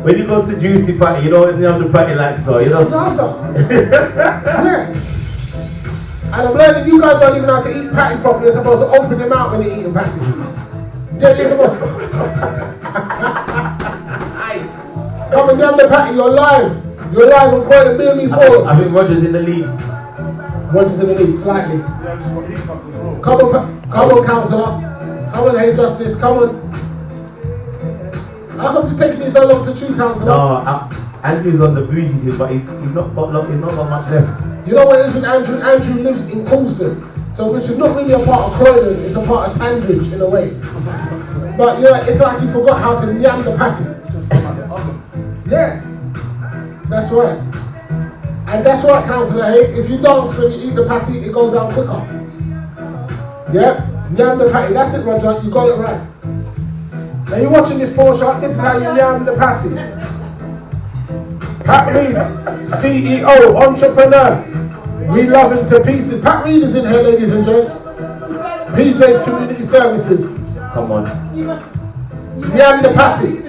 Speaker 21: When
Speaker 2: When you go to Juicy Patty, you don't have the patty like so, you know.
Speaker 1: Yeah. And I'm learning you guys don't even know how to eat patty properly. You're supposed to open your mouth when you're eating patty. Yeah, you're supposed Come and down the patty, you're live. You're live on Croydon BME 4.
Speaker 2: I think Roger's in the lead.
Speaker 1: Roger's in the lead, slightly. Come on, councillor. Come on, Hey Justice, come on. How come it's taking you so long to chew, councillor?
Speaker 2: No, Andrew's on the boozy thing, but he's not got much left.
Speaker 1: You know what it is with Andrew? Andrew lives in Coulston, so which is not really a part of Croydon, it's a part of Tandridge in a way. But you know, it's like he forgot how to yam the patty. Yeah, that's right. And that's right, councillor, hey, if you dance when you eat the patty, it goes down quicker. Yeah, yam the patty, that's it, Roger, you got it right. Now you're watching this Porsche, this is how you yam the patty. Pat Reed, CEO, entrepreneur. We love him to pieces. Pat Reed is in here, ladies and gents. PJ's Community Services.
Speaker 2: Come on.
Speaker 1: Yam the patty.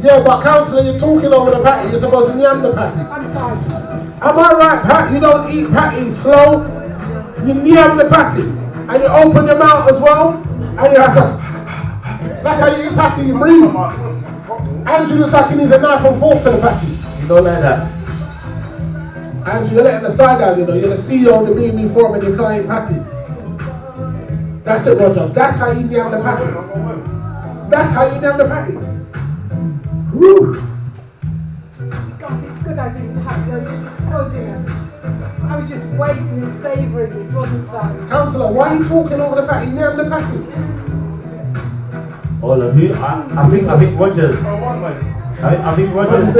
Speaker 1: Yeah, but councillor, you're talking over the patty. You're supposed to yam the patty. Am I right, Pat? You don't eat patty slow. You yam the patty. And you open your mouth as well. And you have to... That's how you eat patty, you breathe. Andrew looks like he needs a knife and fork for the patty.
Speaker 2: You don't like that?
Speaker 1: Andrew, you're letting the side down, you know. You're the CEO of the BME Forum and you can't eat patty. That's it, Roger. That's how you yam the patty. That's how you yam the patty. Woo!
Speaker 6: God, it's good I didn't have those for dinner. I was just waiting and savouring this, wasn't I?
Speaker 1: Councillor, why are you talking over the patty? Yam the patty.
Speaker 2: Oh, no, who? I think Roger's. I think Roger's.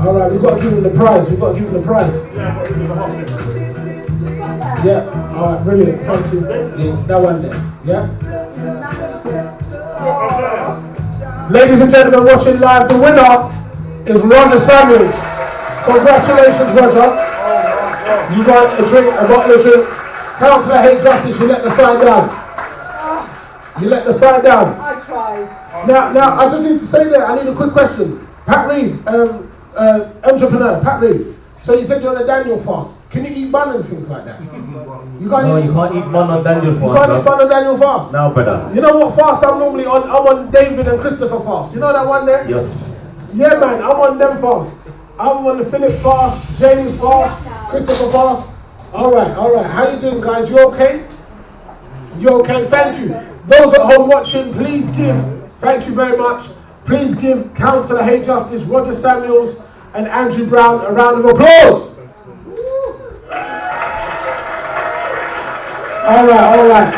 Speaker 1: Alright, we've got to give him the prize. We've got to give him the prize. Yeah, alright, brilliant. Thank you. Yeah, that one there. Yeah? Ladies and gentlemen watching live, the winner is Roger Samuels. Congratulations, Roger. You got a drink, a bottle of drink. Councillor Hey Justice, you let the side down. You let the side down.
Speaker 6: I tried.
Speaker 1: Now, I just need to say that, I need a quick question. Pat Reed, entrepreneur, Pat Reed. So you said you're on a Daniel fast. Can you eat bun and things like that? You can't
Speaker 2: eat bun on Daniel fast.
Speaker 1: You can't eat bun on Daniel fast?
Speaker 2: No, brother.
Speaker 1: You know what fast I'm normally on? I'm on David and Christopher fast. You know that one there?
Speaker 2: Yes.
Speaker 1: Yeah, man, I'm on them fast. I'm on the Philip fast, James fast, Christopher fast. All right. How you doing, guys? You okay? You okay? Thank you. Those at home watching, please give, thank you very much, please give Councillor Hey Justice, Roger Samuels and Andrew Brown a round of applause. All right.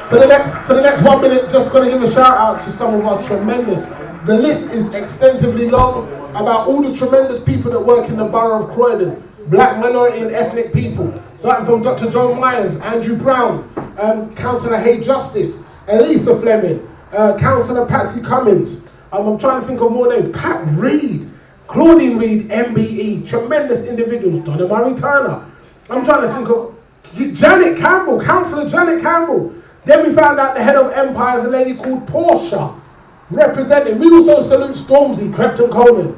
Speaker 1: For the next 1 minute, just going to give a shout out to some of our tremendous, the list is extensively long about all the tremendous people that work in the borough of Croydon, black, minority and ethnic people. Starting from Dr. Joe Myers, Andrew Brown, Councillor Hey Justice, Elisa Fleming, Councillor Patsy Cummins. I'm trying to think of more names. Pat Reed, Claudine Reed, MBE, tremendous individuals. Donna Murray Turner. I'm trying to think of Janet Campbell, Councillor Janet Campbell. Then we found out the head of Empire is a lady called Portia, representing. We also salute Stormzy, Crepton Coleman.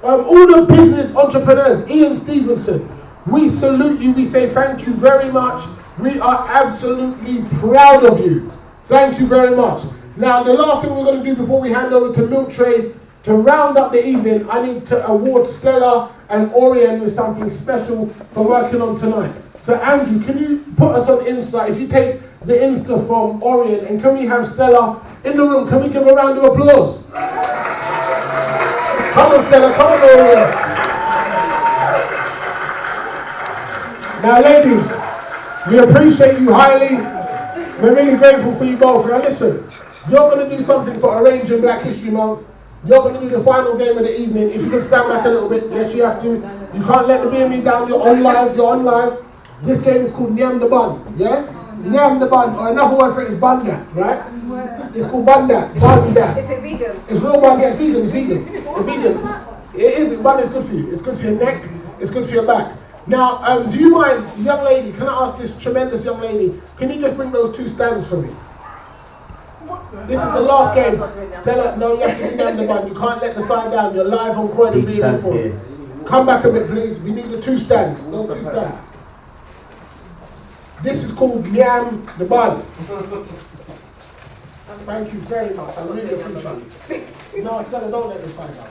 Speaker 1: All the business entrepreneurs, Ian Stevenson. We salute you, we say thank you very much. We are absolutely proud of you. Thank you very much. Now, the last thing we're going to do before we hand over to Milk Tray, to round up the evening, I need to award Stella and Orion with something special for working on tonight. So Andrew, can you put us on Insta? If you take the Insta from Orion, and can we have Stella in the room? Can we give a round of applause? Come on, Stella, come on, Orion. Now, ladies, we appreciate you highly. We're really grateful for you both. Now, listen, you're going to do something for Arranging Black History Month. You're going to do the final game of the evening. If you can stand back a little bit, yes, you have to. You can't let the BME down. You're on live. This game is called Nyam the Bun, yeah? Nyam the Bun, or another word for it is Bunda, right? It's called Bunda.
Speaker 6: Is it vegan?
Speaker 1: It's real bun, yeah, it's vegan. It is, bun is good for you. It's good for your neck, it's good for your back. Now, do you mind, young lady, can I ask this tremendous young lady, can you just bring those 2 stands for me? This is the last game. Stella, no, you have to be the bun. You can't let the sign down. You're live on Croydon BME. Come back a bit, please. We need the 2 stands. Those 2 stands. This is called Yam the Bun. Thank you very much. I really appreciate it. No, Stella, don't let the sign down.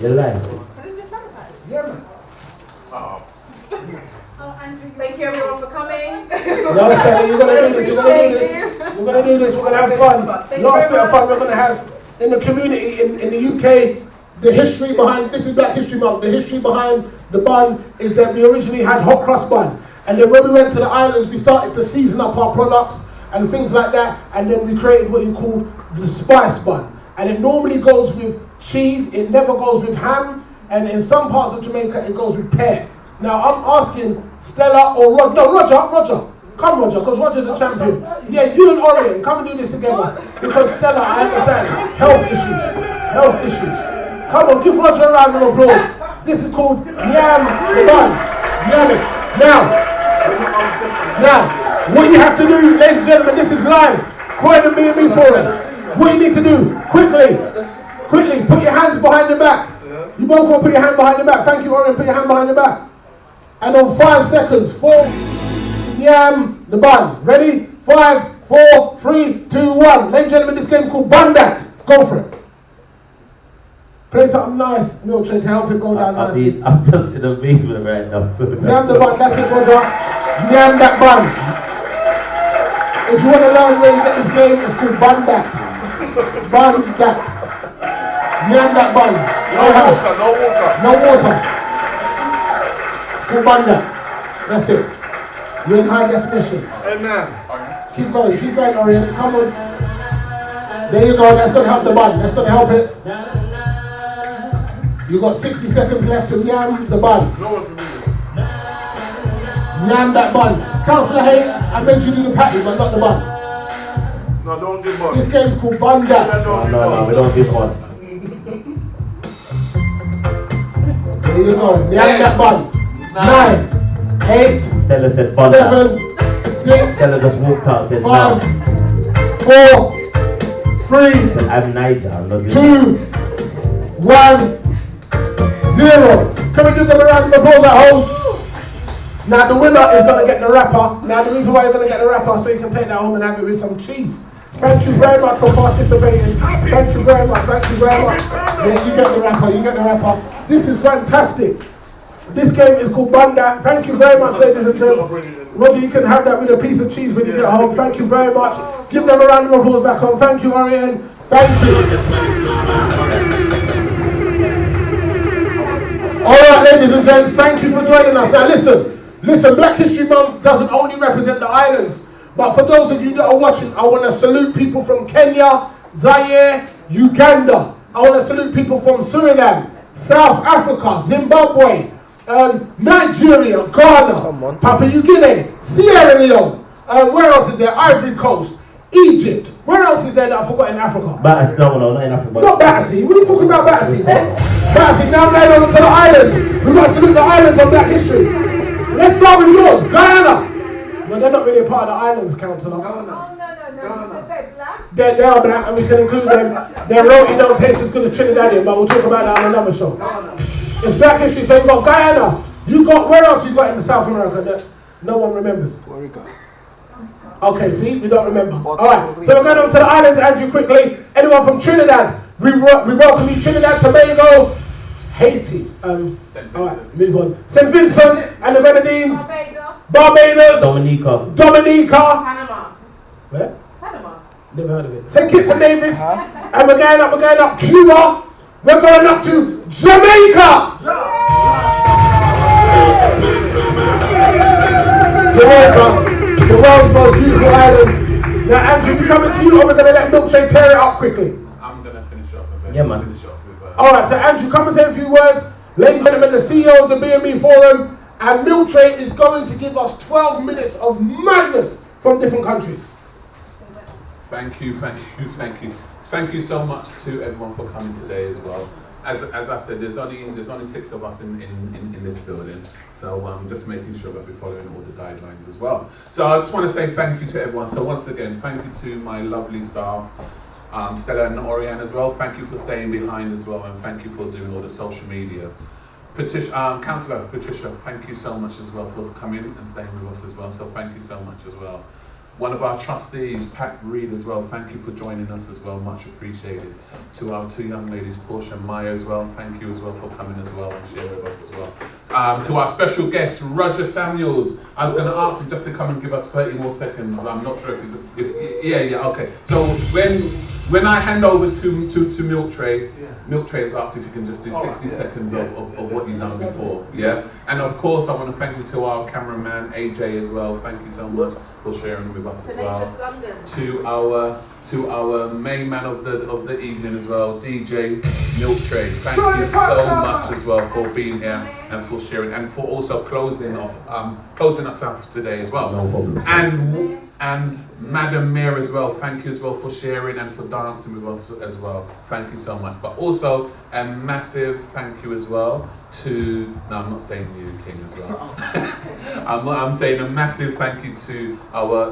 Speaker 2: You're live.
Speaker 1: Yeah, man.
Speaker 14: Thank you everyone for coming.
Speaker 1: No, Stella, you're going to do this. You're going to do this. We're going to do this. We're going to have fun. Last bit of fun we're going to have in the community in the UK. The history behind, this is Black History Month, the history behind the bun is that we originally had hot crust bun. And then when we went to the islands, we started to season up our products and things like that. And then we created what you call the spice bun. And it normally goes with cheese, it never goes with ham. And in some parts of Jamaica, it goes with pear. Now I'm asking Stella or Roger, no, Roger. Come Roger, because Roger's a champion. Yeah, you and Orion, come and do this together. Because Stella, I understand, health issues. Come on, give Roger a round of applause. This is called Yam the Bun. Yam it. Now, what you have to do, ladies and gentlemen, this is live. Croydon BME Forum. What you need to do, quickly, put your hands behind the back. You both want to put your hand behind the back. Thank you, Orion, put your hand behind the back. And on 5 seconds, 4, Yam the Bun. Ready? 5, 4, 3, 2, 1. Ladies and gentlemen, this game is called Bun That. Go for it. Play something nice, Milton, to help it go down nicely.
Speaker 2: I'm just in amazement right now.
Speaker 1: Yam the bun, that's it, Roger. Yam that bun. If you want to learn where you get this game, it's called Bun That. Bun That. Yam that bun. No water. It's called Bun That. That's it. You're in high definition.
Speaker 12: Amen.
Speaker 1: Keep going, Orion. Come on. There you go, that's going to help the bun. That's going to help it. You got 60 seconds left to yam the bun. Yam that bun. Councillor Hay, I made you do the patty, but not the bun.
Speaker 12: No, don't give bun.
Speaker 1: This game's called Bun That.
Speaker 2: No, we don't give bun.
Speaker 1: There you go. Yam that bun. 9, 8.
Speaker 2: Stella said bun.
Speaker 1: 7, 6.
Speaker 2: Stella just walked out and said
Speaker 1: 5,
Speaker 2: no.
Speaker 1: 4, 3.
Speaker 2: Said, I'm Niger. I'm not
Speaker 1: 2, 1. 0. Can we give them a round of applause at home? Now the winner is going to get the wrapper. Now the reason why you're going to get the wrapper so you can take that home and have it with some cheese. Thank you very much for participating. Thank you very much. Yeah, you get the wrapper. This is fantastic. This game is called Bun That. Thank you very much, ladies and gentlemen. Roger, you can have that with a piece of cheese when you get home. Thank you very much. Give them a round of applause back home. Thank you, Orion. Thank you. Alright, ladies and gents, thank you for joining us. Now listen, Black History Month doesn't only represent the islands, but for those of you that are watching, I want to salute people from Kenya, Zaire, Uganda. I want to salute people from Suriname, South Africa, Zimbabwe, Nigeria, Ghana, Papua New Guinea, Sierra Leone, where else is there? Ivory Coast, Egypt. Where else is there that I forgot in Africa?
Speaker 2: Battersea, no, not in Africa.
Speaker 1: Not Battersea. What are you talking about Battersea? Battersea, now going over to the islands. We've got to salute the islands on Black History. Let's start with yours, Guyana. Well, they're not really a part of the islands, Councillor.
Speaker 6: No. They're black.
Speaker 1: They are black, and we can include them. Their roti don't taste as good as Trinidadian, but we'll talk about that on another show. It's Black History, so you've got Guyana. You got, where else you got in South America that no one remembers? Where we got? Okay, see, we don't remember. Alright, so we're going over to the islands, Andrew, quickly. Anyone from Trinidad? We welcome you, Trinidad, Tobago, Haiti. Alright, move on. St. Vincent and the Grenadines. Barbados. Dominica.
Speaker 14: Panama.
Speaker 1: Where?
Speaker 14: Panama.
Speaker 1: Never heard of it. St. Kitts and Nevis. And we're going up Cuba. We're going up to Jamaica. Jamaica. The world's most beautiful island. Now, Andrew, we're coming to you, or we're going to let Milkshake tear it up quickly?
Speaker 13: I'm going to finish off.
Speaker 2: Yeah, man.
Speaker 1: Alright, so Andrew, come and say a few words. Ladies and gentlemen, the CEO of the BME Forum, and Milkshake is going to give us 12 minutes of madness from different countries.
Speaker 13: Thank you. Thank you so much to everyone for coming today as well. as I said, there's only 6 of us in this building, so just making sure that we're following all the guidelines as well. So I just want to say thank you to everyone. So once again, thank you to my lovely staff, Stella and Oriane as well. Thank you for staying behind as well, and thank you for doing all the social media. Councillor Patricia, thank you so much as well for coming and staying with us as well. So thank you so much as well. One of our trustees, Pat Reed as well, thank you for joining us as well, much appreciated. To our 2 young ladies, Portia and Maya as well, thank you as well for coming as well and sharing with us as well. To our special guest, Roger Samuels, I was going to ask him just to come and give us 30 more seconds. I'm not sure if okay. So when I hand over to Milk Tray, Milk Tray has asked if you can just do 60 seconds of what you've done before, yeah? And of course, I want to thank you to our cameraman, AJ as well, thank you so much for sharing with us as well. To our main man of the evening as well, DJ Milk Tray. Thank you so much as well for being here and for sharing and for also closing us off today as well.
Speaker 2: No problem.
Speaker 13: And Madam Mayor as well, thank you as well for sharing and for dancing with us as well. Thank you so much. But also a massive thank you as well to, no, I'm not saying you, King, as well. I'm saying a massive thank you to our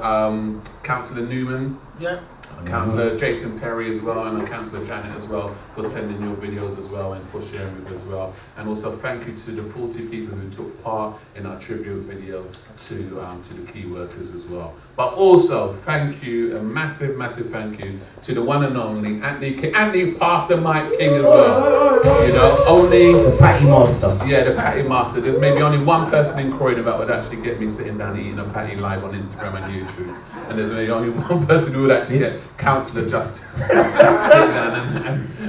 Speaker 13: Councillor Newman.
Speaker 1: Yeah.
Speaker 13: Councillor Jason Perry as well, and Councillor Janet as well for sending your videos as well and for sharing with us as well. And also thank you to the 40 people who took part in our tribute video to the key workers as well. But also thank you, a massive thank you to the one and only Anthony Pastor Mike King as well. You know, only
Speaker 2: the patty master.
Speaker 13: Yeah, the patty master. There's maybe only one person in Croydon that would actually get me sitting down eating a patty live on Instagram and YouTube. And there's only one person who would actually get Councillor Justice sitting down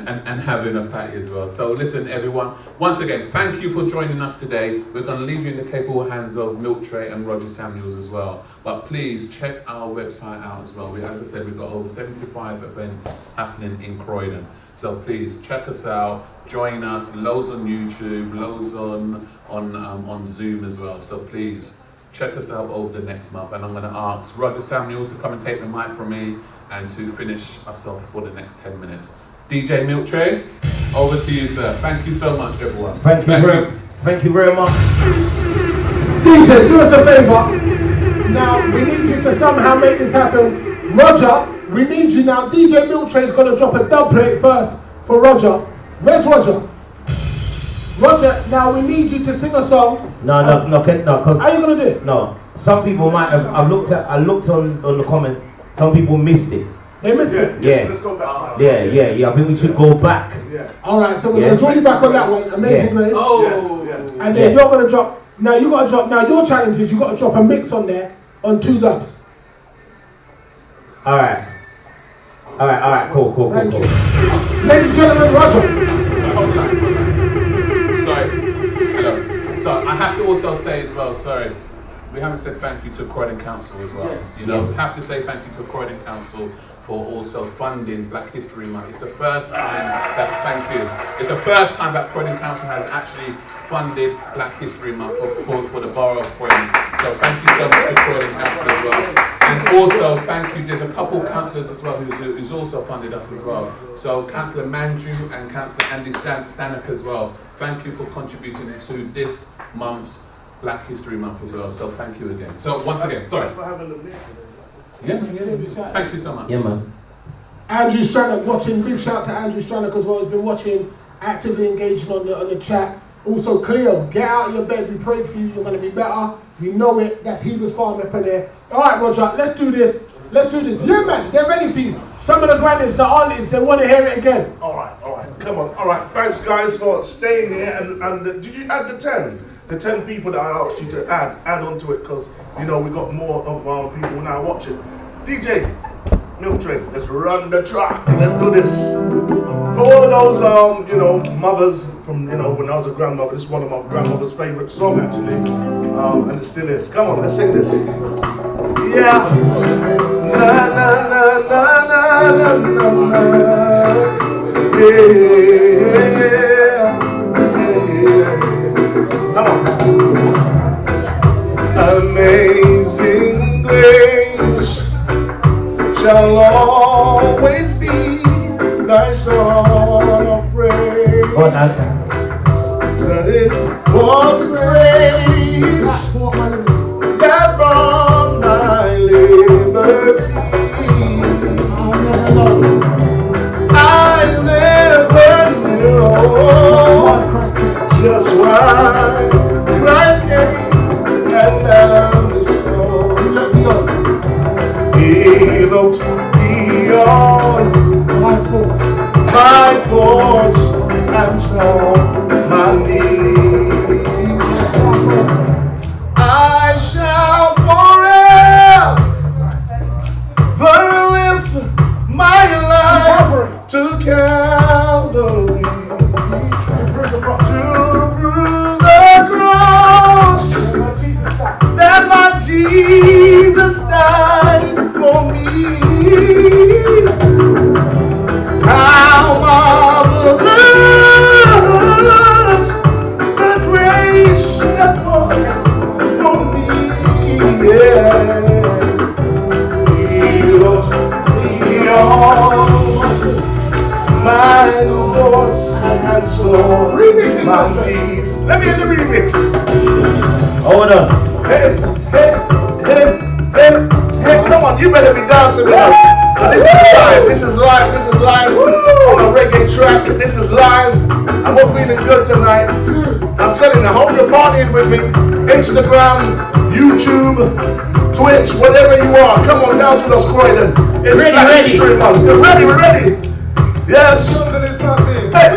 Speaker 13: and having a patty as well. So listen, everyone, once again, thank you for joining us today. We're going to leave you in the capable hands of Milk Tray and Roger Samuels as well. But please check our website out as well. As I said, we've got over 75 events happening in Croydon. So please check us out, join us, loads on YouTube, loads on Zoom as well. So please check us out over the next month, and I'm going to ask Roger Samuels to come and take the mic from me and to finish us off for the next 10 minutes. DJ Milk Tray, over to you, sir. Thank you so much, everyone.
Speaker 2: Thank you very much.
Speaker 1: DJ, do us a favour. Now, we need you to somehow make this happen. Roger, we need you now. DJ Milk Tray is going to drop a dub plate first for Roger. Where's Roger? Roger, now we need you to sing a song.
Speaker 2: No, cause
Speaker 1: how are you gonna do it?
Speaker 2: No, some people might have. I looked on the comments. Some people missed it.
Speaker 1: They missed it.
Speaker 2: Yeah.
Speaker 12: Let's go back.
Speaker 2: Yeah. I think we should go back.
Speaker 12: Yeah.
Speaker 1: All right, so we're gonna join you back on that one. Amazing Grace. And then you're gonna drop. Now you gotta drop. Now your challenge is you gotta drop a mix on there on 2 dubs.
Speaker 2: All right. Cool.
Speaker 1: Thank you. Ladies and gentlemen, Roger.
Speaker 13: Sorry. Hello. So I have to also say as well, sorry, we haven't said thank you to Croydon Council as well.
Speaker 1: Yes.
Speaker 13: You know, we have to say thank you to Croydon Council for also funding Black History Month. It's the first time it's the first time that Croydon Council has actually funded Black History Month for the borough of Croydon. So thank you so much to Croydon Council as well. And also thank you, there's a couple councillors as well who's also funded us as well. So Councillor Manju and Councillor Andy Stanek as well. Thank you for contributing to this month's Black History Month as well. So thank you again. So once again, sorry. Yeah, thank you so much.
Speaker 2: Yeah, man.
Speaker 1: Andrew Strannock watching. Big shout out to Andrew Strannock as well. He's been watching, actively engaging on the chat. Also, Cleo, get out of your bed. We prayed for you. You're going to be better. We know it. That's Heaver's Farm up in there. All right, Roger, let's do this. Yeah, man, they're ready for you. Some of the grannies, the aunties, they want to hear it again.
Speaker 12: All right. Come on. All right. Thanks, guys, for staying here. And did you add the 10? The 10 people that I asked you to add onto it, because we got more of our people now watching. DJ Milk Tray, let's run the track. Let's do this. For all of those mothers from when I was a grandmother, this is one of my grandmother's favourite songs actually, and it still is. Come on, let's sing this. Yeah. Na na na na na na na. Yeah. Come on. Amazing grace shall always be thy song of praise.
Speaker 2: God,
Speaker 12: It was grace that brought my liberty. I never knew just why Christ came and loved me so. He looked beyond my faults and saw my needs. I shall forever lift my life to Calvary, to prove the cross that my Jesus died for me. How marvelous the grace that was for me, yeah. He looked beyond my thoughts and saw my needs. Let me hear the remix.
Speaker 21: Hold on.
Speaker 12: Hey, hey, hey, hey, hey, come on, you better be dancing with us. But this is live, this is live, this is live on a reggae track. This is live, and we're feeling good tonight. I'm telling you, I hope you're partying with me. Instagram, YouTube, Twitch, whatever you are. Come on, dance with us, Croydon. It's Black History Month. You're ready, we're ready. Yes. Hey,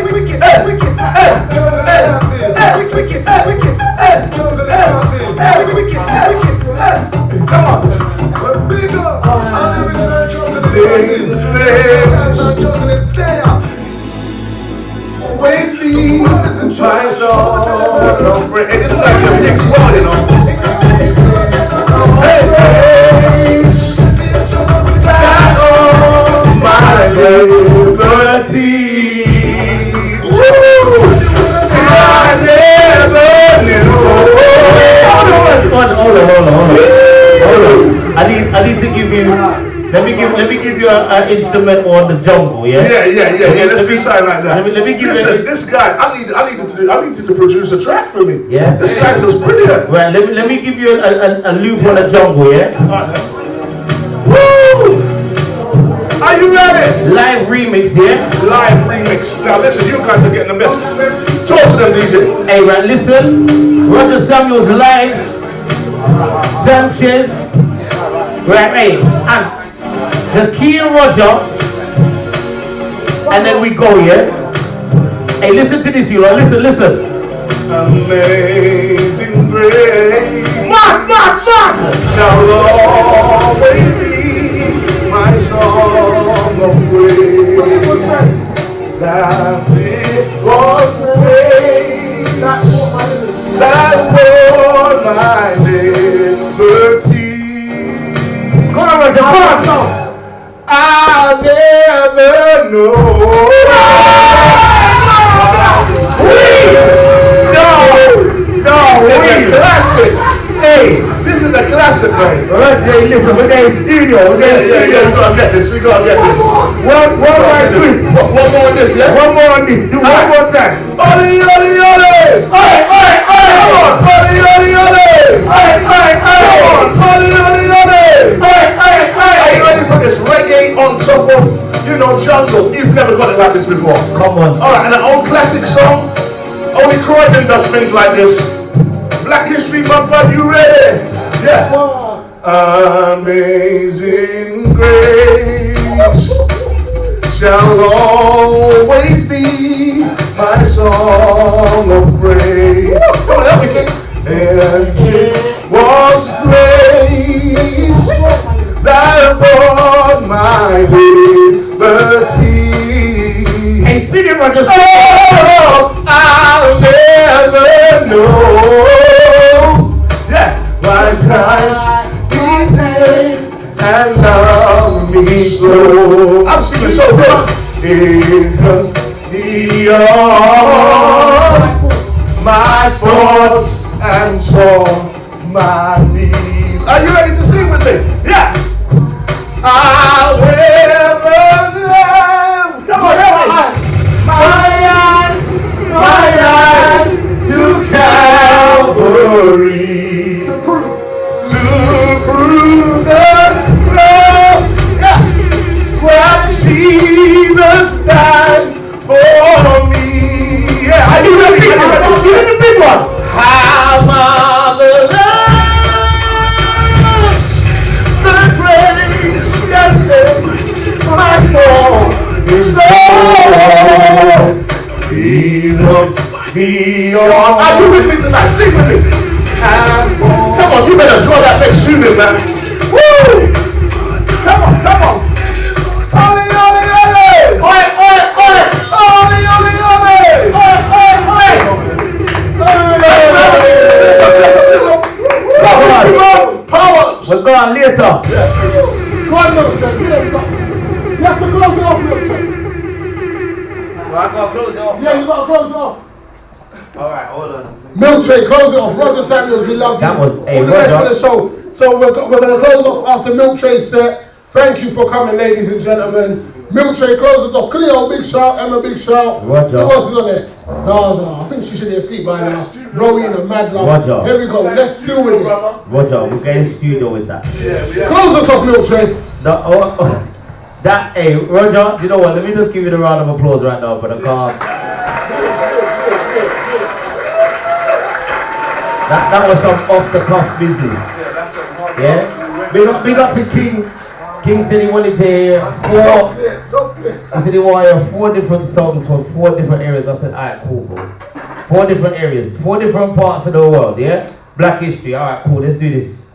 Speaker 12: hey, come on. Always be my song. Hey, this is like a mixed one, you know. Hey, that all my liberty. I never knew.
Speaker 21: Hold on. I need to give you. Let me give you an instrument on the jungle, yeah.
Speaker 12: Yeah. Let's do something like that.
Speaker 21: Let me give
Speaker 12: Listen,
Speaker 21: you.
Speaker 12: this guy, I need to produce a track for me.
Speaker 21: Yeah.
Speaker 12: This guy sounds brilliant.
Speaker 21: Right. Let me give you a loop on the jungle, yeah.
Speaker 12: Woo! Are you ready?
Speaker 21: Live remix, yeah.
Speaker 12: Live remix. Now listen, you guys are getting the best. Talk to them, DJ.
Speaker 21: Hey, right. Listen. Roger Samuel's live. Sanchez. Right. Hey, and just key in Roger, and then we go, yeah? Hey, listen to this, you know, listen.
Speaker 12: Amazing grace.
Speaker 21: Mark!
Speaker 12: Shall always be my song of praise. That it was grace that won my liberty.
Speaker 21: Come on, Roger, come on.
Speaker 12: I'll never know. No, it's a classic.
Speaker 21: Hey,
Speaker 12: this is a classic, man.
Speaker 21: Roger, listen, we're going studio.
Speaker 12: Yeah, we gotta get this.
Speaker 21: One more on this.
Speaker 12: One more on this, yeah?
Speaker 21: One more on this. Do one more time.
Speaker 12: Ollie! Come on! Are you ready for this reggae on top of, jungle? You've never got it like this before.
Speaker 21: Come on.
Speaker 12: Alright, and an old classic song. Only Croydon does things like this. Black History Month, are you ready? Yeah. Amazing grace shall always be my song of praise. Come on, help me, kid. And it was grace that brought my liberty.
Speaker 21: Hey, sing it, Roger.
Speaker 12: Oh, I'll never know. Yeah, my Christ, He paid and loved me so. I'm singing so good. Because He all my thoughts and saw my needs. Are you ready to sing with me? Yeah. I'll never love. Come on, my eyes. Oh, be your own. Are you with me tonight? Sing with me. Come on, you better draw that next tune in, man. Woo! Come on, come on. Ole, ole, ole! Oi, oi, oi! Ole, ole, ole! Oi, oi, oi! Power!
Speaker 2: We'll go on later.
Speaker 1: Go on, Milkshake. You have to close it off, Milkshake.
Speaker 2: Well, I gotta close it off.
Speaker 1: Yeah, you gotta close it off.
Speaker 2: Alright, hold on.
Speaker 1: Milkshake, close it off. Roger Samuels, we love you.
Speaker 2: That was a
Speaker 1: all the rest of the show. So we're going to close off after Milkshake's set. Thank you for coming, ladies and gentlemen. Milkshake closes off. Cleo, big shout. Emma, big shout.
Speaker 2: Roger.
Speaker 1: Who else is on there? Zaza. I think she should be asleep by now. Rowena, Mad Love.
Speaker 2: Roger.
Speaker 1: Here we go. Let's deal with this.
Speaker 2: Roger, we're getting studio with that.
Speaker 1: Close us off, Milkshake.
Speaker 2: Hey, Roger, you know what? Let me just give you the round of applause right now, but I can't. That was some off the cuff business. Yeah? Big up to King. King said he wanted to hear he said he wanted to hear 4 different songs from 4 different areas. I said, alright, cool, bro. 4 different areas, 4 different parts of the world, yeah? Black history, alright, cool, let's do this.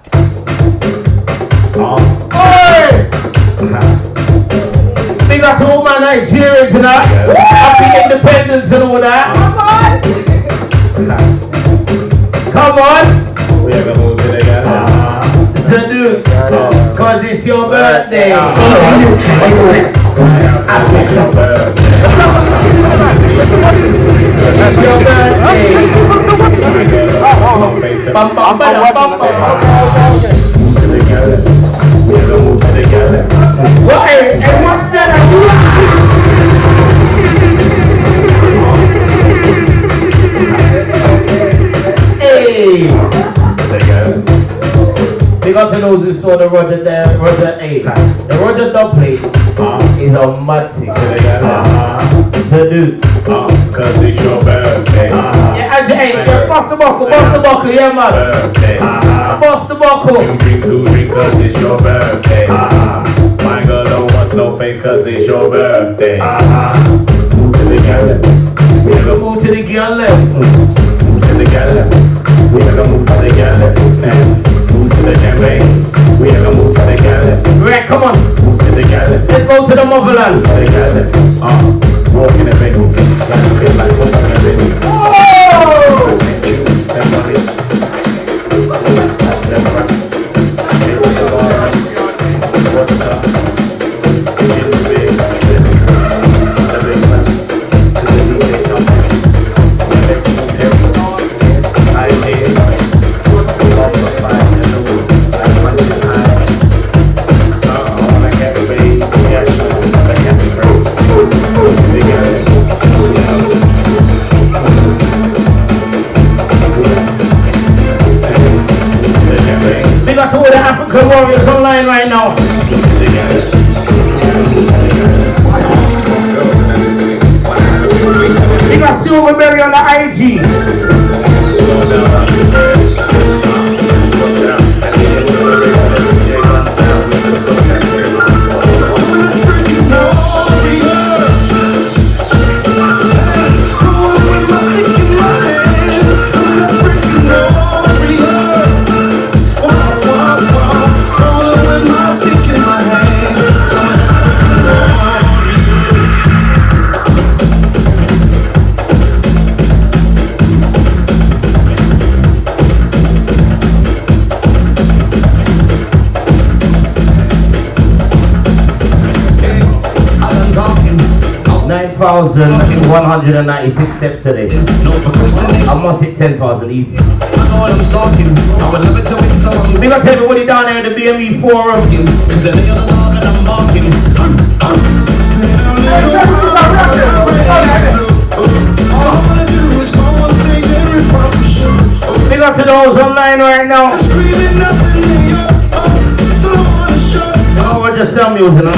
Speaker 2: Big up to all my Nigerians tonight. Happy independence and all that. Come on. We are gonna move to the Salute, cause it's your birthday. It's your birthday. What? Hey, what's that? Big up to those who saw the Roger there, Roger 8. The Roger dubplate is a mad thing. Salute. Cause it's your birthday. Yeah, hey, bust the buckle, yeah man. Birthday. Bust the buckle. Drink cause it's your birthday. My girl don't want no fake cause it's your birthday. Move to the girl. We gonna move to the girl. Move to the girl. We gonna move to the girl. Move to the champagne. We are gonna move to the garden. Right, come on. Move to the garden. Let's go to the motherland. To the garden. Walk in the bed. Like walk in the bed. Oh! To all the African warriors online right now. You got Silverberry on the IG. $9,196 steps today. I must hit 10,000 easy. We got everybody down there in the BME forum. We got to those online right now. Oh, we're just selling music now.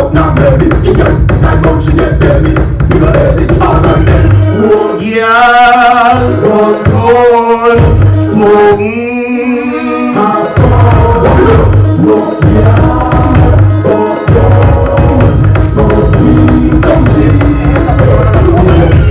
Speaker 10: but not baby. You get that much, you get baby. You know lazy, all right then.
Speaker 2: Yeah, was gold, smoke.
Speaker 10: Have fun, yeah, was gold, smoke weed, come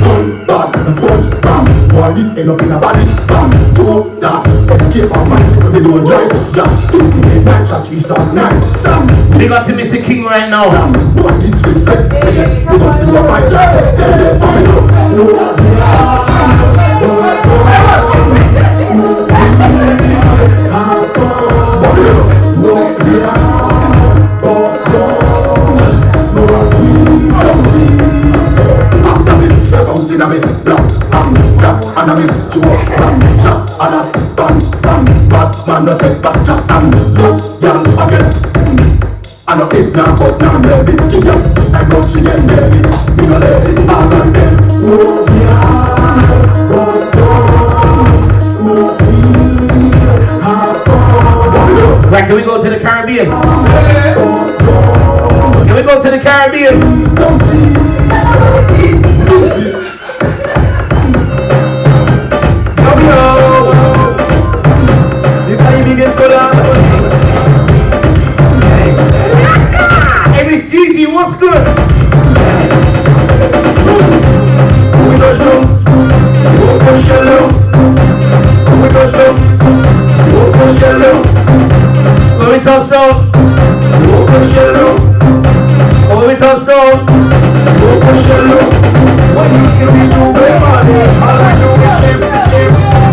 Speaker 10: gun, bad, and sponge, bam. Boy, this end up in a body, bam. Two, that, escape on bicycle, they don't drive, jump. 58, 9, shot, 3, start, 9, Sam.
Speaker 2: Big up to Mr. King right now.
Speaker 10: Boy, disrespect, we got to do a fight, tell them, I'm in love. Step out in a bit, black, and a bit, two, shot, and a bang, spam, bad man, no take back, chat, and look, young again. I know if not, but now, baby, I know she get baby, we no lazy, all right then. Oh, yeah, boss, boss, smoke weed, have fun.
Speaker 2: Right, can we go to the Caribbean? Can we go to the Caribbean?
Speaker 10: This is the biggest
Speaker 2: Hey, Miss Gigi, what's good?
Speaker 10: We touch down, you won't push yellow. We touch down, you won't push yellow.
Speaker 2: When we touch down,
Speaker 10: you won't push yellow.
Speaker 2: when we touch down,
Speaker 10: you won't push yellow. When you see me do way money, all I do is ship.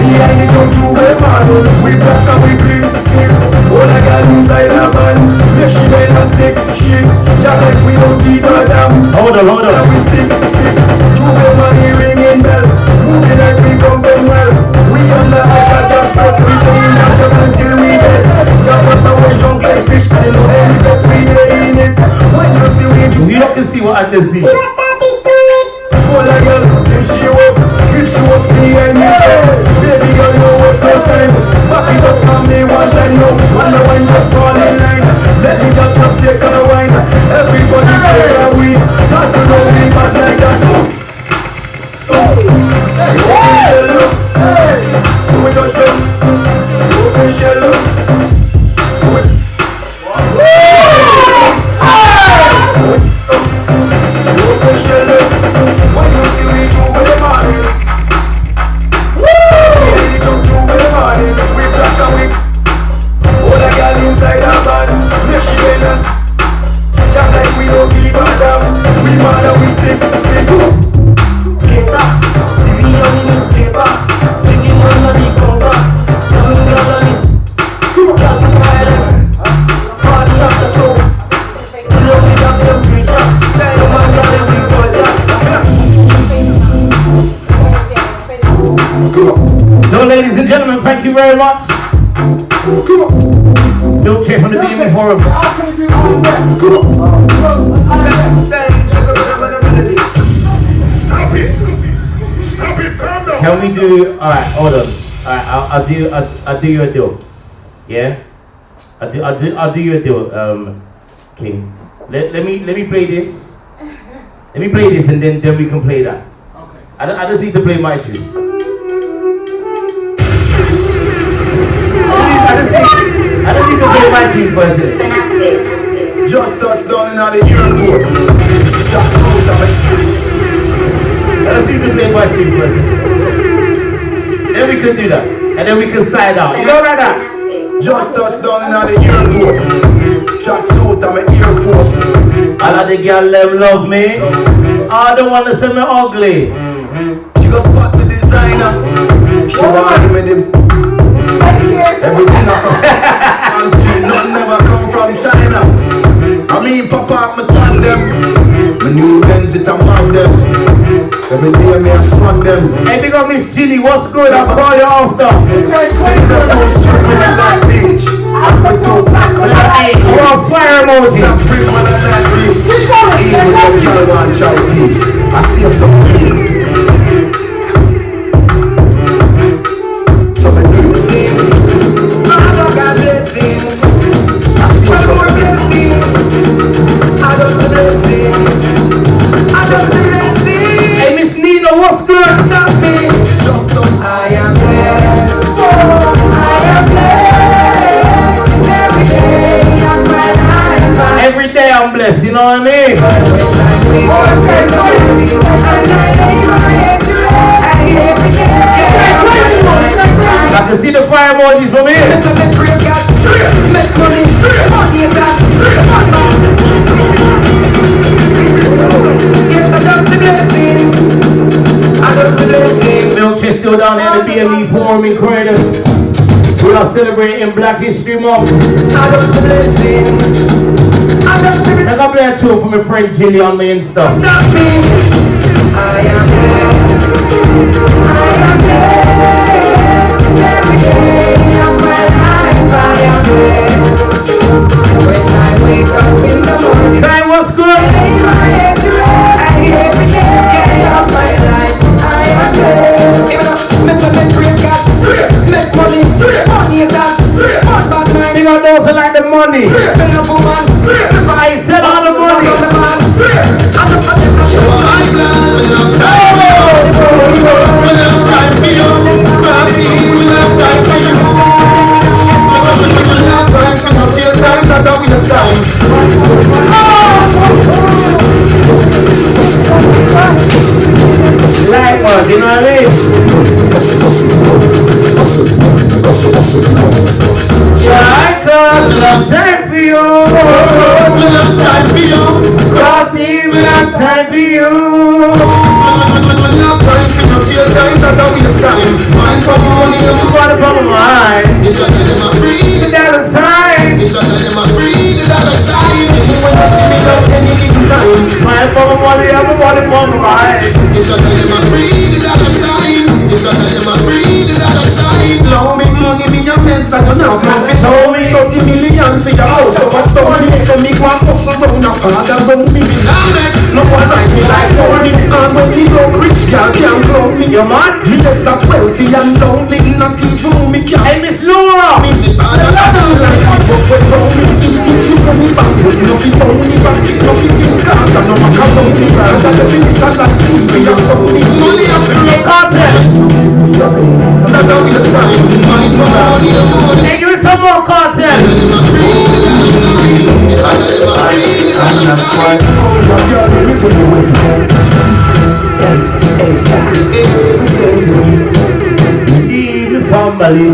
Speaker 10: Behind the jump to way money, we black and we green, sick. All I got inside a man, make she bend and stick to shit. Just like we don't give a damn.
Speaker 2: Hold on.
Speaker 10: Now we sick. Do way money ringing bell, moving like we come from well. We under a cat just press, we playing jump up until we dead. Jump up and we jump like fish, I know every bet we lay in it. When you see we do,
Speaker 2: you can see what I can see.
Speaker 10: all I girl, if she up behind me, baby girl, no waste no time. Back it up on me one time, no. One no one just fall in line. Let me just up, take a wine. Everybody feel a weed. Cause you know we bad like that. Open shell up. Do we touch them? Open shell up. Do it. Open shell up. When you see we do with the money. We jump through with the money. We black and we all I got inside our band. Make she bend us. Just like we don't give a damn. We mad and we sick. Get up. See me on the newspaper. Drinking on the counter. Jamming girl on this. Can't be violence. Party after show. Love me up them preacher. No man got this in culture.
Speaker 2: So, ladies and gentlemen, thank you very much. Don't check from the BME forum.
Speaker 10: Stop it, calm down.
Speaker 2: Can we do? All right, hold on. All right, I'll do you a deal. Yeah, I'll do you a deal, King. Let me play this. Let me play this, and then we can play that. Okay. I just need to play my tune. I don't need to play my tune first.
Speaker 10: Just touched down in the airport. Just out of it.
Speaker 2: I just need to play my tune first. Then we can do that, and then we can side out. You know like that?
Speaker 10: Just touched down in the airport. Just out of my Air Force.
Speaker 2: All of the girls them love me. I don't want to see me ugly.
Speaker 10: She go spot me designer. She want me with him. Everything I from on street, nothing never come from China. I mean, papa, me tan them. My new Benz, it among them. Every day me I swag them.
Speaker 2: Hey, big up Miss Ginny, what's good? I'll call you after.
Speaker 10: Sing the post to me in that beach. I'm with two black on that beach.
Speaker 2: You are fire emoji.
Speaker 10: That bring one of that reach. Even though y'all want try peace, I see some pain. So many things. I see some blessing. I don't
Speaker 2: know what I mean? I can see the fire emojis from here. Milk chest still down there at the BME Forum in Croydon. We are celebrating Black History Month. I got play a tune for my friend Jilly on my Insta.
Speaker 10: I am blessed every day of my life. I am blessed when I wake up in the morning.
Speaker 2: Hey, what's good?
Speaker 10: I lay my head to rest every day of my life. I am blessed. Even though me say me praise God, make money, money is that, bad mind.
Speaker 2: You got those who like the money. I said all the money. Like what, you know what I mean? Yeah, cause love time for you. Love time for you. Cause even love time for you. Love time for you. Chill time, that's how we stand. Mind for the money, you got it from my mind. You should tell them I free the dollar sign. You should tell them I free the dollar sign. When you see me love any given time. Mind for my money, I'm the money for my mind. You should tell them I free the dollar sign. You should tell them I free the dollar sign. Low me money, me your meds, I don't have no fish. 30 million for your house, so I stone me. So me go and hustle round a father, round me. No one like me like Tony. And when me go rich, girl can't clone me. Your man, me left that wealthy and lonely. Not even me can't. Hey, Miss Laura, me the bad as I don't like. But when round me, it teach me from me back. Nothing on me back, nothing in cars. I know I can't hold me back. And the finish I like TV, I saw me. Money I feel like content. That's how we stand. My money, the money. Hey, give me some more content. Leave your family.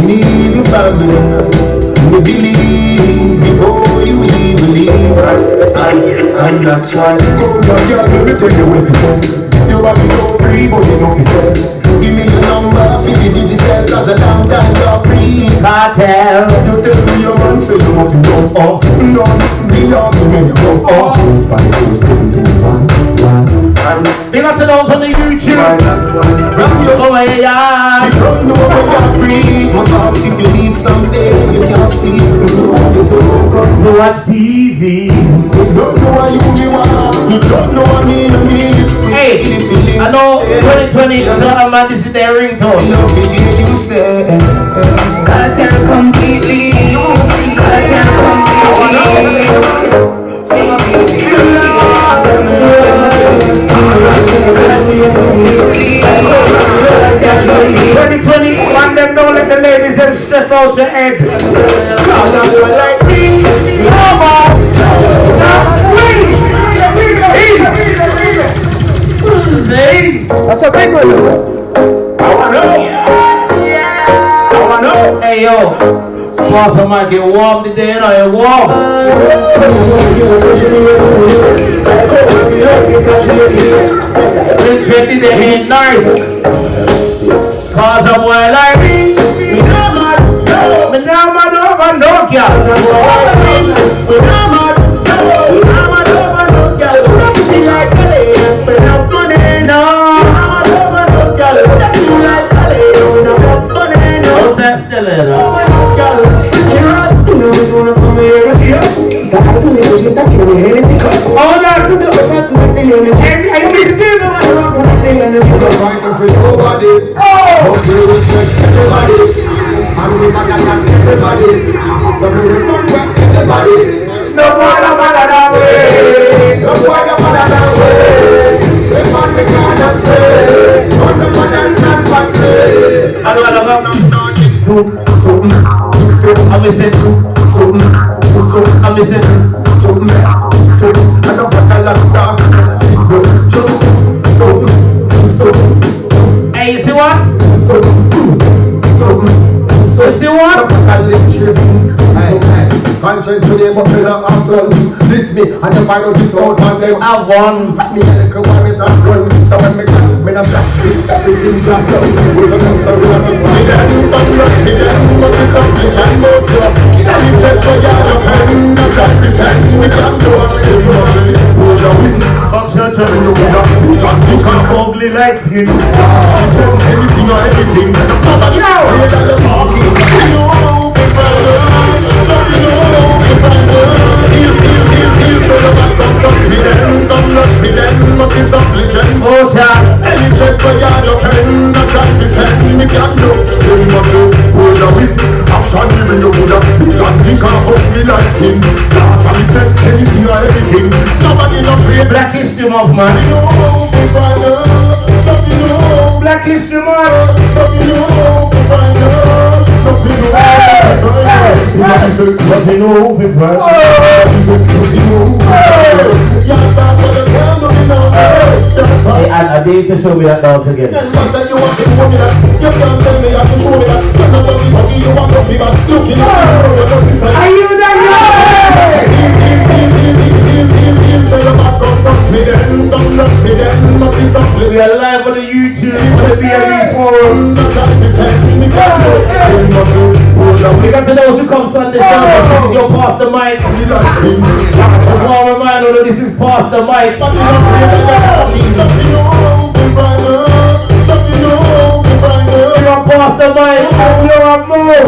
Speaker 2: Need your family. We believe before you even leave. And that's why. Go now, girl, let me take you with me. You have to go free, but you know me say. Give me your number, 50 digits, cause a damn time you're free. Cartel. You tell me your man say you want to go up. No, the argument you go up. 5, 4, 7, 2, 1. Big up to those on the YouTube. Run your way, yeah. You don't know where you're free. My box, if you need something, you can't speak. You don't come to watch TV. You don't know why you are. You don't know what me. Hey, I know 2020 is man, this is their ringtone. You say Cartel completely. Cartel completely. 2020, one them don't let the ladies them stress out your head. That's a big one. I wanna know. Hey yo, Pastor Mike, get warm today, you know, you warm. 2020, they ain't nice. Cause a boy like me, me no mad over no girl. We no mad over no girl. She like Kelly, spend up money, no. Mad over no girl. She like Kelly, spend up money, no. Don't test it, no. Over no girl. You know this one is coming here with you. So I see you, she's like, you know, here is the cup. Oh, that's the cup. That's the thing. I miss you, no. You're fighting for nobody. Oh! But you respect everybody. missing something. I'm missing something. I don't want a lot of talk. Just something. Hey, you see what? You see what?
Speaker 1: Conscience today, but me not have done. This me, and you find out this out on them.
Speaker 2: I won.
Speaker 1: Me a little one is not run. So when me come, me not stop. Everything jacked up. We don't know so we don't know. Me then, don't rush me then. But it's something can go to. Can you check for your friend? Not try to send me can do it. We must be hold on.
Speaker 2: Fuck church and you put up. Because you can't ugly like skin.
Speaker 1: So anything or everything. Nobody know. You got the market. You know, if I love. Touch me then, don't rush me then, but it's obligation.
Speaker 2: Oh, child.
Speaker 1: Any check for your friend, not try to send me can do. You must be hold on with action, even you would have. You can't think of me like sin. Last time he said anything or everything. Nobody not pray.
Speaker 2: Black History Month, man.
Speaker 1: You know, if I love, you know.
Speaker 2: Black History Month.
Speaker 1: You know, if I love, you know.
Speaker 2: But you know who is right? Hey, I need to show me that dance again. Are you we are live on the YouTube, the BME forum. We got to those who come Sunday service. This is your Pastor Mike. I want to remind all of this is Pastor Mike. You are Pastor Mike. You are more.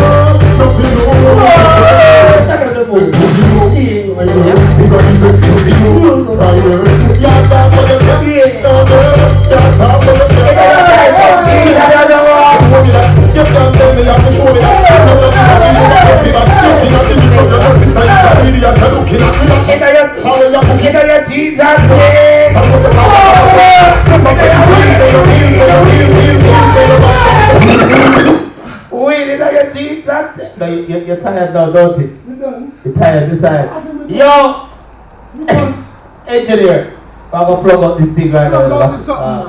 Speaker 2: You're tired now, don't you? You're tired. Yo! Engineer, I'm gonna plug out this thing right now.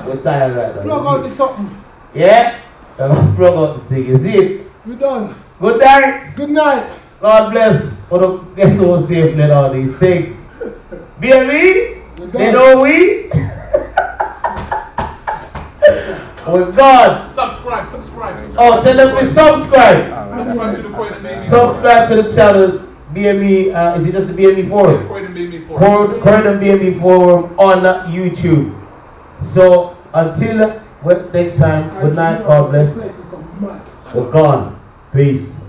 Speaker 2: We're tired right now.
Speaker 1: Plug out this something.
Speaker 2: Yeah? I'm gonna plug out the thing. You see it?
Speaker 1: We're done.
Speaker 2: Good night.
Speaker 1: Good night.
Speaker 2: God bless. For the get home safely and all these things. BME? They know we? Oh God.
Speaker 13: Subscribe.
Speaker 2: Oh, tell them to subscribe.
Speaker 13: Subscribe to the Croydon BME.
Speaker 2: Subscribe to the channel BME. Is it just the BME forum?
Speaker 13: Croydon BME forum.
Speaker 2: Croydon BME forum on YouTube. So until next time, good night. God bless. We're gone. Peace.